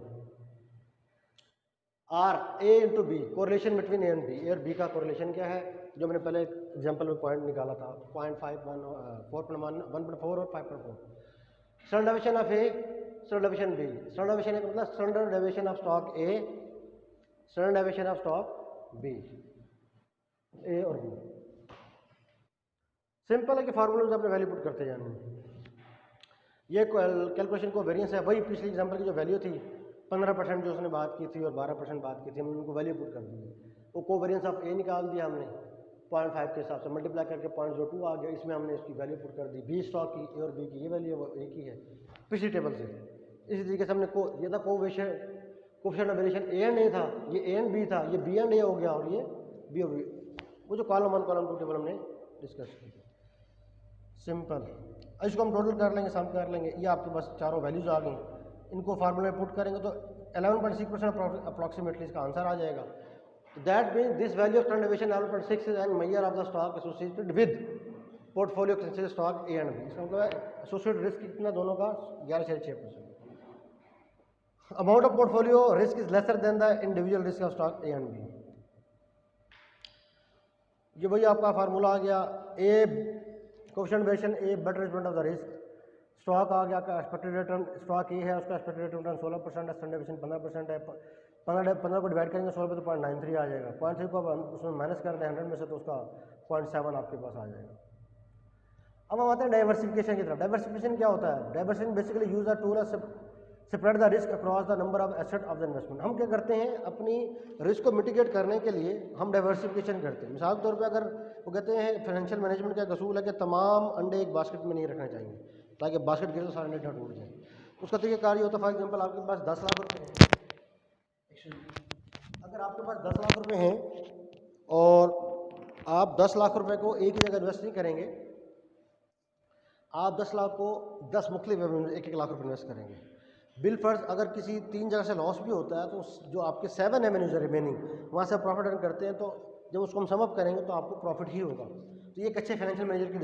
R A into B, correlation between A and B, A और बी का कोरिलेशन क्या है, जो मैंने पहले एग्जाम्पल में पॉइंट निकाला था 0.5 1.4 और 5.4। Standard deviation of A, standard deviation B, standard deviation मतलब standard deviation of stock A, standard deviation of stock B, A और बी। सिंपल है कि फार्मूले में अपने वैल्यू पुट करते जाना है। ये कैलकुलेशन को वेरिएंस है, वही पिछले एग्जांपल की जो वैल्यू थी 15% जो उसने बात की थी और 12% बात की थी, हमने उनको वैल्यू पुट कर दी है। वो कोवेरिएंस ऑफ ए निकाल दिया हमने 0.5 के हिसाब से, मल्टीप्लाई करके 0.02 आ गया, इसमें हमने इसकी वैल्यू पुट कर दी। बी स्टॉक की, ए और बी की ये वैल्यू एक ही है पिछली टेबल से। इसी तरीके से हमने ये था coefficient of variation A and A था, ये ए एंड बी था, ये बी एंड ए हो गया, और ये बी और बी, वो जो कॉलम 1 कॉलम 2 टेबल हमने डिस्कस की। सिंपल, इसको हम टोटल कर लेंगे, सम कर लेंगे, ये आपके पास चारों वैल्यूज आ गई, इनको फार्मूले में पुट करेंगे तो 11.6% अप्रॉक्सीमेटली इसका आंसर आ जाएगा। That means this value of standard deviation 11.6 is an measure of the stock associated with portfolio consider stock A and B. इसका मतलब एसोसिएटेड रिस्क कितना दोनों का 11.6%। Amount of portfolio risk is lesser than the individual risk of stock A and B. ये वही आपका formula आ गया, A coefficient variation A better result of the risk, stock आ गया का एक्सपेक्टेड रिटर्न, स्टॉक ए है उसका एक्सपेक्टेड रिटर्न 16% है, स्टैंडर्ड डेविएशन 15% है, 15 को डिवाइड करेंगे 16 पे तो 0.93 आ जाएगा, 0.3 को उसमें माइनस कर दें 100 में से तो उसका 0.7 आपके पास आ जाएगा। अब हम आते हैं डाइवर्सिफिकेशन की तरफ। डाइवर्सिफिकेशन क्या होता है, diversification basically use a tool separate the risk across the number of asset of the investment. हम क्या करते हैं, अपनी रिस्क को मिटिगेट करने के लिए हम डाइवर्सिफिकेशन करते हैं। मिसाल के तौर पे अगर वो कहते हैं फाइनेंशियल मैनेजमेंट का असूल है कि तमाम अंडे एक बास्केट में नहीं रखने चाहिए, ताकि बास्केट गिरे तो सारे अंडे टूट जाए। उसका तरीका ये होता है, फॉर एग्जाम्पल आपके पास 10 लाख रुपये हैं, अगर आपके पास 10 लाख रुपये हैं और आप 10 लाख रुपये को एक ही जगह इन्वेस्ट नहीं करेंगे, आप 10 लाख को 10 मुख्तलिफ एक लाख रुपये इन्वेस्ट करेंगे। बिल फर्ज अगर किसी 3 जगह से लॉस भी होता है तो जो आपके 7 एवेन्यूज है रिमेनिंग, वहाँ से प्रॉफिट अर्न करते हैं, तो जब उसको हम सम अप करेंगे तो आपको प्रॉफिट ही होगा। तो ये एक अच्छे फाइनेंशियल मैनेजर की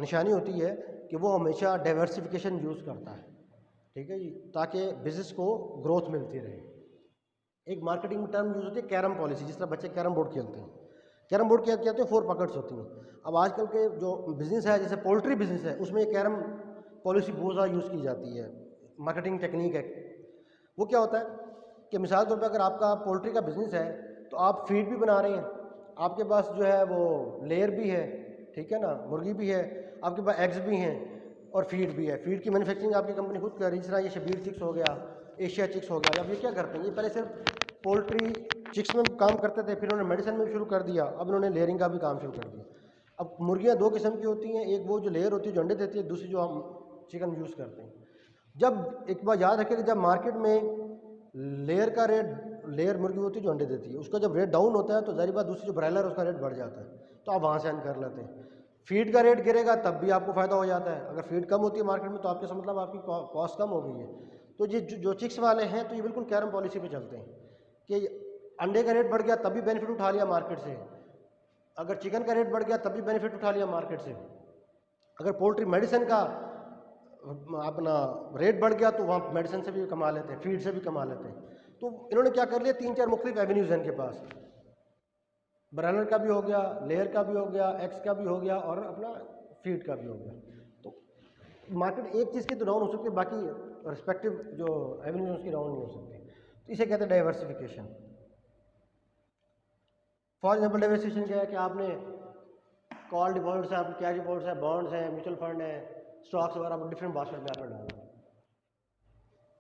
निशानी होती है कि वो हमेशा डाइवर्सिफिकेशन यूज़ करता है, ठीक है जी, ताकि बिजनेस को ग्रोथ मिलती रहे। एक मार्केटिंग टर्म यूज़ होती है कैरम पॉलिसी, जिस तरह बच्चे कैरम बोर्ड खेलते हैं। कैरम बोर्ड क्या कहते हैं, 4 पॉकेट्स होती हैं। अब आजकल के जो बिज़नेस है, जैसे पोल्ट्री बिजनेस है, उसमें कैरम पॉलिसी बहुत ज़्यादा यूज़ की जाती है, मार्केटिंग टेक्निक है। वो क्या होता है कि मिसाल तौर पे अगर आपका पोल्ट्री का बिज़नेस है तो आप फीड भी बना रहे हैं, आपके पास जो है वो लेयर भी है, ठीक है ना, मुर्गी भी है, आपके पास एग्स भी हैं और फीड भी है। फीड की मैन्युफैक्चरिंग आपकी कंपनी खुद कर रही है, जिस तरह ये शबीर चिक्स हो गया, एशिया चिक्स हो गया। अब ये क्या करते हैं, ये पहले सिर्फ पोल्ट्री चिक्स में काम करते थे, फिर उन्होंने मेडिसिन में भी शुरू कर दिया, अब उन्होंने लेयरिंग का भी काम शुरू कर दिया। अब मुर्गियाँ 2 किस्म की होती हैं, एक वो जो लेयर होती है जो अंडे देती है, दूसरी जो हम चिकन यूज़ करते हैं। जब एक बार याद रखें कि जब मार्केट में लेयर का रेट, लेयर मुर्गी होती है जो अंडे देती है, उसका जब रेट डाउन होता है तो ज़ाहिर बात दूसरी जो ब्रायलर उसका रेट बढ़ जाता है, तो आप वहाँ से अर्न कर लेते हैं। फीड का रेट गिरेगा तब भी आपको फ़ायदा हो जाता है, अगर फीड कम होती है मार्केट में तो आपके मतलब आपकी कॉस्ट कम हो गई है। तो ये जो चिक्स वाले हैं तो ये बिल्कुल कैरम पॉलिसी पे चलते हैं कि अंडे का रेट बढ़ गया तब भी बेनिफिट उठा लिया मार्केट से, अगर चिकन का रेट बढ़ गया तब भी बेनिफिट उठा लिया मार्केट से, अगर पोल्ट्री मेडिसिन का अपना रेट बढ़ गया तो वहाँ मेडिसिन से भी कमा लेते हैं, फीड से भी कमा लेते हैं। तो इन्होंने क्या कर लिया, 3-4 मुख्तलिफ एवेन्यूज़ हैं इनके पास, ब्रायलर का भी हो गया, लेयर का भी हो गया, एग्स का भी हो गया और अपना फीड का भी हो गया। तो मार्केट एक चीज़ की तो डाउन हो सकती है, बाकी रिस्पेक्टिव जो एवेन्यूज उसकी डाउन नहीं हो सकती। तो इसे कहते हैं डाइवर्सिफिकेशन। फॉर एग्जाम्पल डाइवर्सिफिकेशन क्या है कि आपने कॉल डिपॉजिट्स है, आपके कैश डिपॉजिट्स है, बॉन्ड्स हैं, म्यूचुअल फंड है, स्टॉक्स वगैरह डिफरेंट बास्केट में आपने डालना।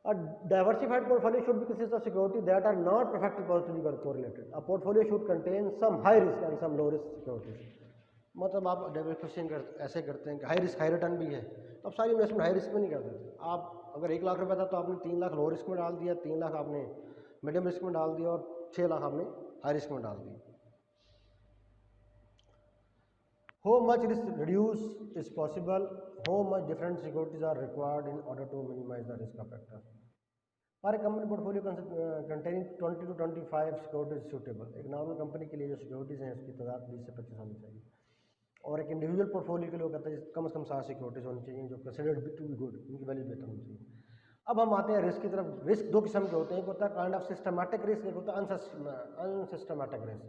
A diversified portfolio should be consist of securities that are not perfectly positively correlated. A portfolio should contain some high risk and some low risk securities. मतलब आप diversification ऐसे करते हैं कि हाई रिस्क हाई रिटर्न भी है, तो आप सारी इन्वेस्टमेंट हाई रिस्क में नहीं करते थे। आप अगर 1 लाख रुपये था तो आपने 3 लाख लो रिस्क में डाल दिया, 3 लाख आपने मीडियम रिस्क में डाल दिया और 6 लाख आपने हाई रिस्क में डाल दिया। How much risk reduce is possible? How much different securities are required in order to minimize the risk of factor? हमारे company portfolio containing 20 to 25 securities suitable. एक नॉर्मल कंपनी के लिए जो सिक्योरिटीज़ हैं उसकी तादाद 20 से 25 होनी चाहिए, और एक इंडिविजुअल पोर्टफोलियो के लिए कहते हैं कम से कम 7 सिक्योरिटीज होनी चाहिए जो कंसिडर्ड टू बी गुड, उनकी वैल्यू बेहतर होनी चाहिए। अब हम आते हैं रिस्क की तरफ। रिस्क दो किस्म के होते हैं, एक होता है काइंड ऑफ सिस्टमैटिक रिस्क, एक होता है अनसिस्टमैटिक रिस्क।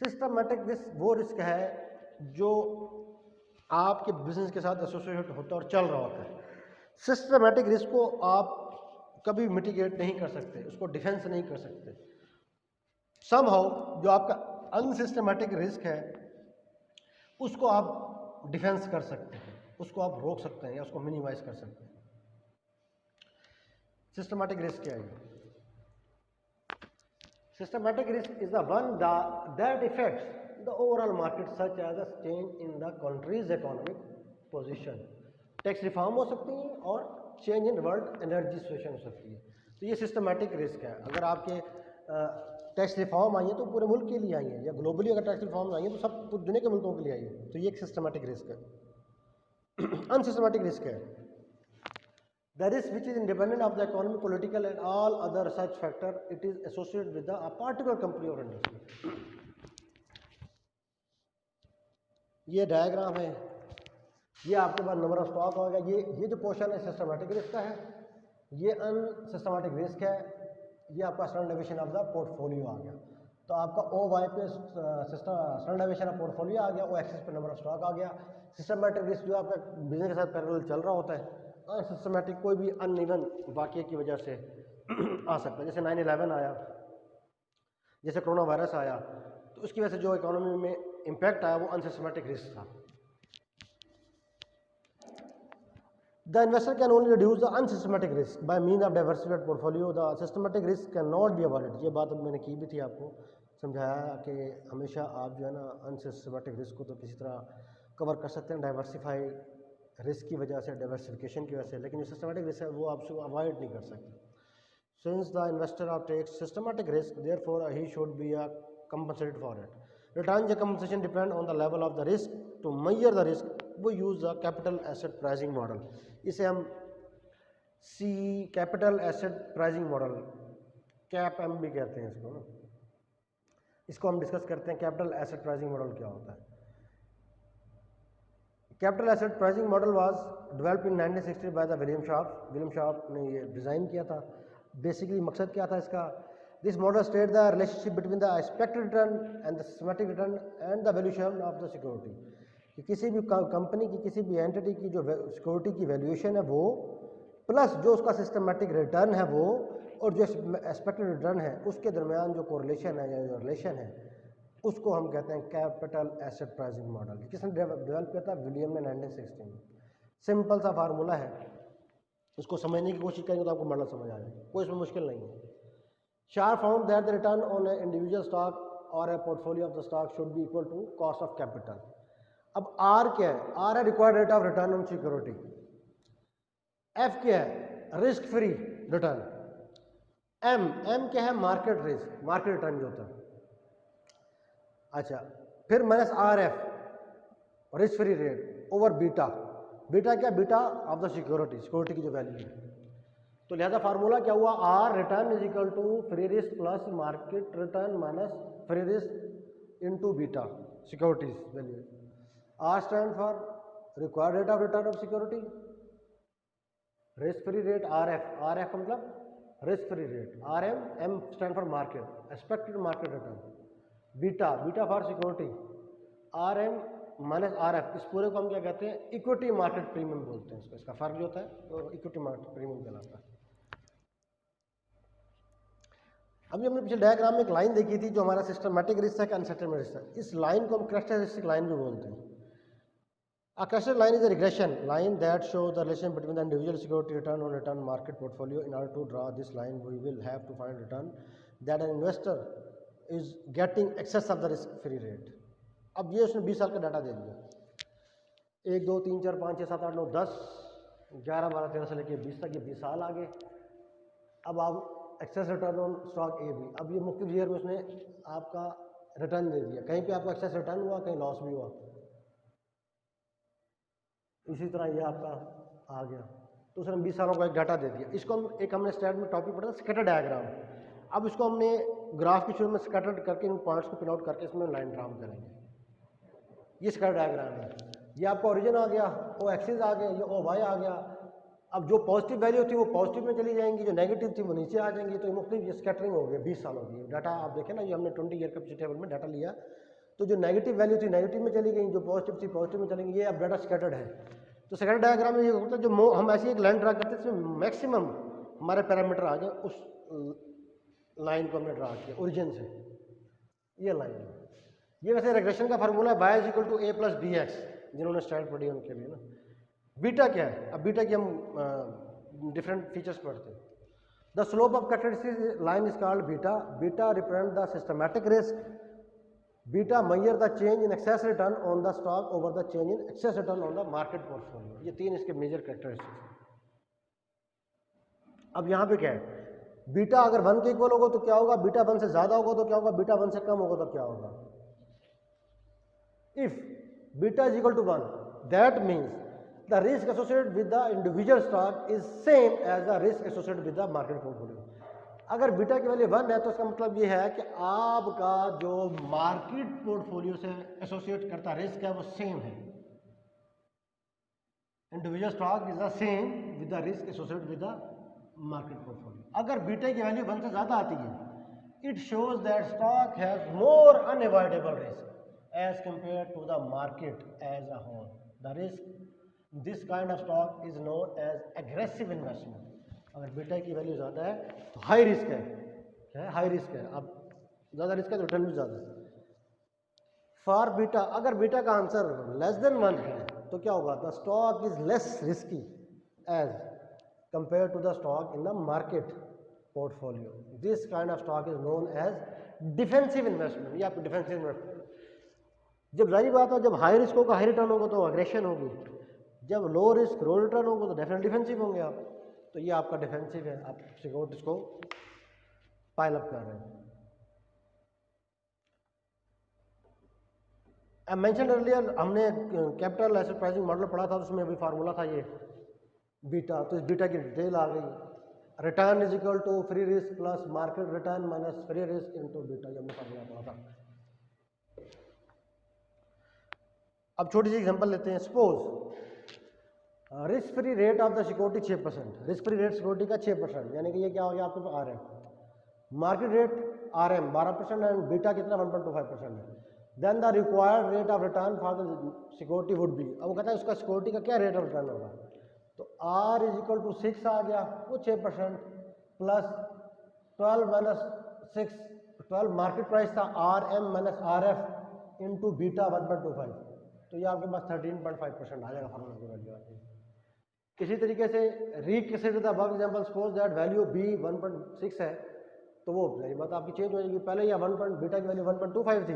सिस्टमैटिक रिस्क वो रिस्क है जो आपके बिजनेस के साथ एसोसिएट होता है और चल रहा होता है। सिस्टमैटिक रिस्क को आप कभी मिटिगेट नहीं कर सकते, उसको डिफेंस नहीं कर सकते। समहाउ जो आपका अनसिस्टमैटिक रिस्क है उसको आप डिफेंस कर सकते हैं, उसको आप रोक सकते हैं या उसको मिनिमाइज कर सकते हैं। सिस्टमैटिक रिस्क क्या है? Systematic risk is the one that effects the overall market such as a change in the country's economic position. Tax reform हो सकती है और change in world energy situation हो सकती है। तो ये सिस्टमैटिक रिस्क है। अगर आपके टैक्स रिफॉर्म आई है तो पूरे मुल्क के लिए आई है, या ग्लोबली अगर टैक्स रिफॉर्म आई है तो सब पूरी दुनिया के मुल्कों के लिए आई है। तो ये एक सिस्टमैटिक रिस्क है। अनसिस्टमैटिक रिस्क है the risk which is independent of the economy, political and all other such factor, it is associated with the particular company और इंडस्ट्री। ये डायग्राम है, ये आपके पास नंबर ऑफ स्टॉक होगा। ये जो पोर्शन है सिस्टमैटिक रिस्क का है, ये अनसिस्टमैटिक रिस्क है। ये आपका standard deviation of the portfolio आ गया। तो आपका ओ वाई पे स्टैंडर्ड डेविएशन ऑफ पोर्टफोलियो आ गया, ओ एक्सिस पे नंबर ऑफ स्टॉक आ गया। सिस्टमैटिक रिस्क जो आपका बिजनेस के साथ पैरेलल चल रहा होता है। अनसिस्टमैटिक कोई भी अनइवन वाक़ये की वजह से आ सकता है, जैसे 9/11 आया, जैसे कोरोना वायरस आया, तो उसकी वजह से जो इकोनॉमी में इम्पैक्ट आया वो अनसिस्टमैटिक रिस्क था। The investor can only reduce the unsystematic risk by means of diversified portfolio. The systematic risk cannot be avoided. ये बात अब मैंने की भी थी, आपको समझाया कि हमेशा आप जो है ना अनसिस्टमेटिक रिस्क को तो किसी तरह कवर कर सकते हैं डाइवर्सिफाई रिस्क की वजह से, डाइवर्सिफिकेशन की वजह से, लेकिन जो सिस्टमेटिक रिस्क है वो आप उसको अवॉइड नहीं कर सकते। Since the investor takes systematic risk, therefore he should be compensated for it. Return compensation depend on the level of the risk. To measure the risk, we use the capital asset pricing model. इसे हम capital asset pricing model, CAPM भी कहते हैं इसको ना। इसको हम discuss करते हैं। कैपिटल एसेट प्राइसिंग मॉडल क्या होता है? Capital asset pricing model was developed in 1960 by the William sharp. William sharp ने ये डिज़ाइन किया था। बेसिकली मकसद क्या था इसका? This model state the relationship between the expected return and the systematic return and the valuation of the security. कि किसी भी कंपनी की, किसी भी एंटिटी की जो सिक्योरिटी की वैल्यूएशन है वो, प्लस जो उसका सिस्टमैटिक रिटर्न है वो, और जो एक्सपेक्टेड रिटर्न है उसके दरमियान जो कोरिलेशन है या जो रिलेशन है, उसको हम कहते हैं कैपिटल एसेट प्राइसिंग मॉडल। किसने डेवलप किया था? विलियम ने 1960 में। सिंपल सा फार्मूला है, उसको समझने की कोशिश करेंगे तो आपको मॉडल समझ आ जाएगा, कोई इसमें मुश्किल नहीं है। Sharpe found that the return on a individual stock और a portfolio of the stock should be equal to cost of capital. अब आर क्या है? आर है required rate of return on security. F क्या है? Risk free return. एम क्या है? Market risk, market return जो होता है। अच्छा, फिर minus R F, risk free rate over beta. Beta क्या? Beta of the security, security की जो वैल्यू है। तो लिहाजा फार्मूला क्या हुआ? R return is equal to free risk plus market return minus free risk into beta, securities value. R stand for required rate of return of security, risk free rate R F, R F मतलब risk free rate, R M, M stand for market, expected market return, beta, beta for security, R M minus R F. इस पूरे को हम क्या कहते हैं? Equity market premium बोलते हैं। इसका फर्क जो होता है वो इक्विटी मार्केट प्रीमियम कहलाता है। अभी हमने पिछले डायग्राम में एक लाइन देखी थी जो हमारा सिस्टमैटिक रिस्क है, अनसिस्टमैटिक रिस्क है। इस लाइन को हम कैरेक्टरिस्टिक लाइन भी बोलते हैं। A characteristic line is a regression line that shows the relation between the individual security return on return market portfolio. In order to draw this line, we will have to find return that an investor is getting excess of the risk-free rate. अब ये उसने 20 साल का data दे दिया, 1 2 3 4 5 6 7 8 9 10 11 12 13 से लेकर 20 तक, ये 20 साल आगे। अब आप excess return on stock A B, अब ये मुख्तलिफ ईयर में उसने आपका रिटर्न दे दिया। कहीं पे आपका एक्सेस रिटर्न हुआ, कहीं लॉस भी हुआ। इसी तरह ये आपका आ गया तो उसने 20 सालों का एक डाटा दे दिया। इसको हम एक हमने स्टैट में टॉपिक पढ़ा था स्कैटर डायग्राम। अब इसको हमने ग्राफ के शुरू में स्कैटर करके इन पॉइंट्स को पिन आउट करके इसमें लाइन ड्राम करेंगे। ये स्कैटर डायग्राम है। ये आपका ओरिजिन आ गया, ओ एक्सिस आ गया, ये ओ वाई आ गया। अब जो पॉजिटिव वैल्यू थी वो पॉजिटिव में चली जाएंगी, जो नेगेटिव थी वो नीचे आ जाएंगी। तो मुख्तलिफ ये स्कैटरिंग हो गई 20 सालों की। डाटा आप देखें ना, ये हमने 20 ईयर कैपेसिटी टेबल में डाटा लिया, तो जो नेगेटिव वैल्यू थी नेगेटिव में चली गई, जो पॉजिटिव थी पॉजिटिव में चलेंगी। ये अब डाटा स्कैटर्ड है। तो स्कैटर डायग्राम में ये होता है, जो हम ऐसी एक लाइन ड्रा करते हैं इसमें मैक्सिमम हमारे पैरामीटर आ जाए, उस लाइन को हमने ड्रा किया ओरिजिन से। ये लाइन है। ये वैसे रेग्रेशन का फार्मूला है y equal to a plus B X, जिन्होंने स्टाइल पढ़ी है उनके लिए ना। बीटा क्या है? अब बीटा की हम डिफरेंट फीचर्स पढ़ते हैं। The slope of characteristic line is called beta. Beta represent the systematic risk. Beta measure the change in excess return on the stock over the change in excess return on the market portfolio। ये तीन इसके major characteristics हैं। अब यहाँ पे क्या है? Beta अगर 1 के इक्वल होगा तो क्या होगा, बीटा 1 से ज्यादा होगा तो क्या होगा, बीटा 1 से कम होगा तो क्या होगा। If beta is equal to 1, that means the risk associated with the individual stock is same as the risk associated with the market portfolio. अगर बीटा की वैल्यू 1 है तो इसका मतलब ये है कि आपका जो मार्केट पोर्टफोलियो से एसोसिएट करता रिस्क है वो सेम है। Individual stock is the same with the risk associated with the market portfolio. अगर बीटा की वैल्यू 1 से ज़्यादा आती है, it shows that stock has more unavoidable risk as compare to the market as a whole. The risk this kind of stock is known as aggressive investment. अगर beta की value ज़्यादा है तो हाई रिस्क है। क्या है? High risk है। अब ज़्यादा रिस्क है तो रिटर्न भी ज़्यादा है। फॉर बीटा, अगर बीटा का आंसर लेस देन 1 है तो क्या होगा, the stock is less risky as compare to the stock in the market portfolio. This kind of stock is known as defensive investment. ये आपको डिफेंसिव इन्वेस्टमेंट। जब जाहिर बात है, जब हाई रिस्क होगा हाई रिटर्न होगा तो अग्रेशन होगी, जब लो रिस्क लो रिटर्न होगा तो डेफिनेटली डिफेंसिव होंगे आप। तो ये आपका डिफेंसिव है, आप सिक्योरिटीज को पाइल अप कर रहे हैं। आई मेंशन अर्लियर, हमने कैपिटल एसेट प्राइसिंग मॉडल पढ़ा था, उसमें अभी फार्मूला था ये बीटा। तो इस बीटा की डिटेल आ गई। Return is equal to free risk plus market return minus free risk into beta. ये हमने फार्मूला पढ़ा था। अब छोटी सी एग्जांपल लेते हैं। Suppose risk free rate of the security 6%। Risk free rate security का 6%, यानी कि ये क्या हो गया आपके पास RM। Market rate RM 12% and beta कितना 1.25% है। Then the required rate of return for the security would be. अब वो कहता है उसका सिक्योरिटी का क्या रेट ऑफ रिटर्न होगा, तो R इज इक्वल टू 6 आ गया, वो 6% प्लस 12 माइनस 6, 12 मार्केट प्राइस था, RM minus RF into beta 1.25, तो ये आपके पास 13.5% आ जाएगा फार्मूला की वैल्यू आती है। किसी तरीके से reconsider the above example. Suppose that value B 1.6 है, तो वो यही बात आपकी चेंज हो जाएगी। पहले या बीटा की वैल्यू 1.25 थी,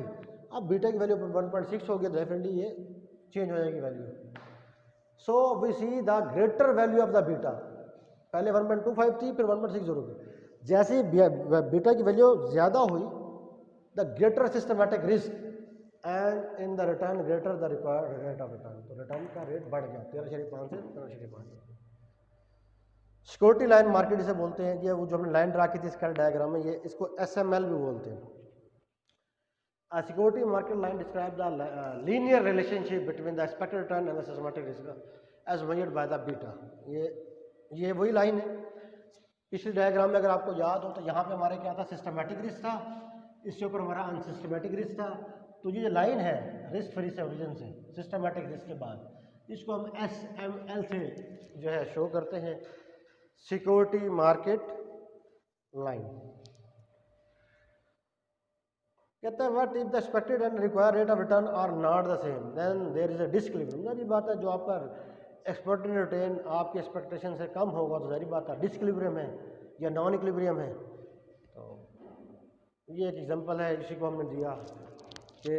अब बीटा की वैल्यू 1.6 हो गया, तो डेफिनेटली ये चेंज हो जाएगी value. So we see the greater value of the beta. पहले 1.25 थी, फिर 1.6 हो गई। जैसे ही बीटा की वैल्यू ज़्यादा हुई, the greater systematic risk and in the return greater the required rate of return. तो रिटर्न का रेट बढ़ गया 13.5 से 13.5। सिक्योरिटी लाइन मार्केट इसे बोलते हैं। ये वो जो हमने लाइन ड्रा की थी इसका डायग्राम में, ये इसको SML भी बोलते हैं। Security market line describe the linear relationship between the expected return and the systematic risk as measured by the beta. ये वही लाइन है। पिछले डायग्राम में अगर आपको याद हो तो यहाँ पे हमारे क्या था, सिस्टमैटिक रिस्क था, इसके ऊपर हमारा अनसिस्टमैटिक रिस्क था। तो ये जो लाइन है रिस्क फ्री से ओरिजिन से सिस्टमैटिक रिस्क के बाद, इसको हम SML से जो है शो करते हैं, सिक्योरिटी मार्केट लाइन। कहता है what if the expected and required rate of return are not the same then there is a disequilibrium. जारी बात है, जो आपका एक्सपेक्टेड रिटर्न आपकी एक्सपेक्टेशन से कम होगा तो जारी बात है डिसइक्विलिब्रियम है या नॉन इक्विलिब्रियम है। तो ये एक एग्जांपल है, इसी को हमने दिया कि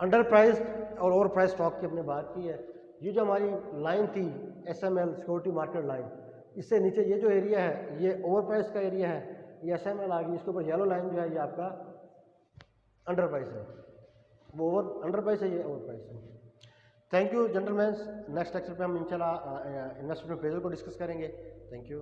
अंडर प्राइस और ओवर प्राइस स्टॉक की हमने बात की है। ये जो हमारी लाइन थी SML सिक्योरिटी मार्केट लाइन, इससे नीचे ये जो एरिया है ये ओवर प्राइस का एरिया है, ये SML आ गई। इसके ऊपर येलो लाइन जो है ये आपका अंडर प्राइस है, वो ओवर अंडर प्राइस है, ये ओवर प्राइस है। Thank you gentleman. Next lecture पे हम इंशाल्लाह इन्वेस्टमेंट अप्रेजल को डिस्कस करेंगे। Thank you.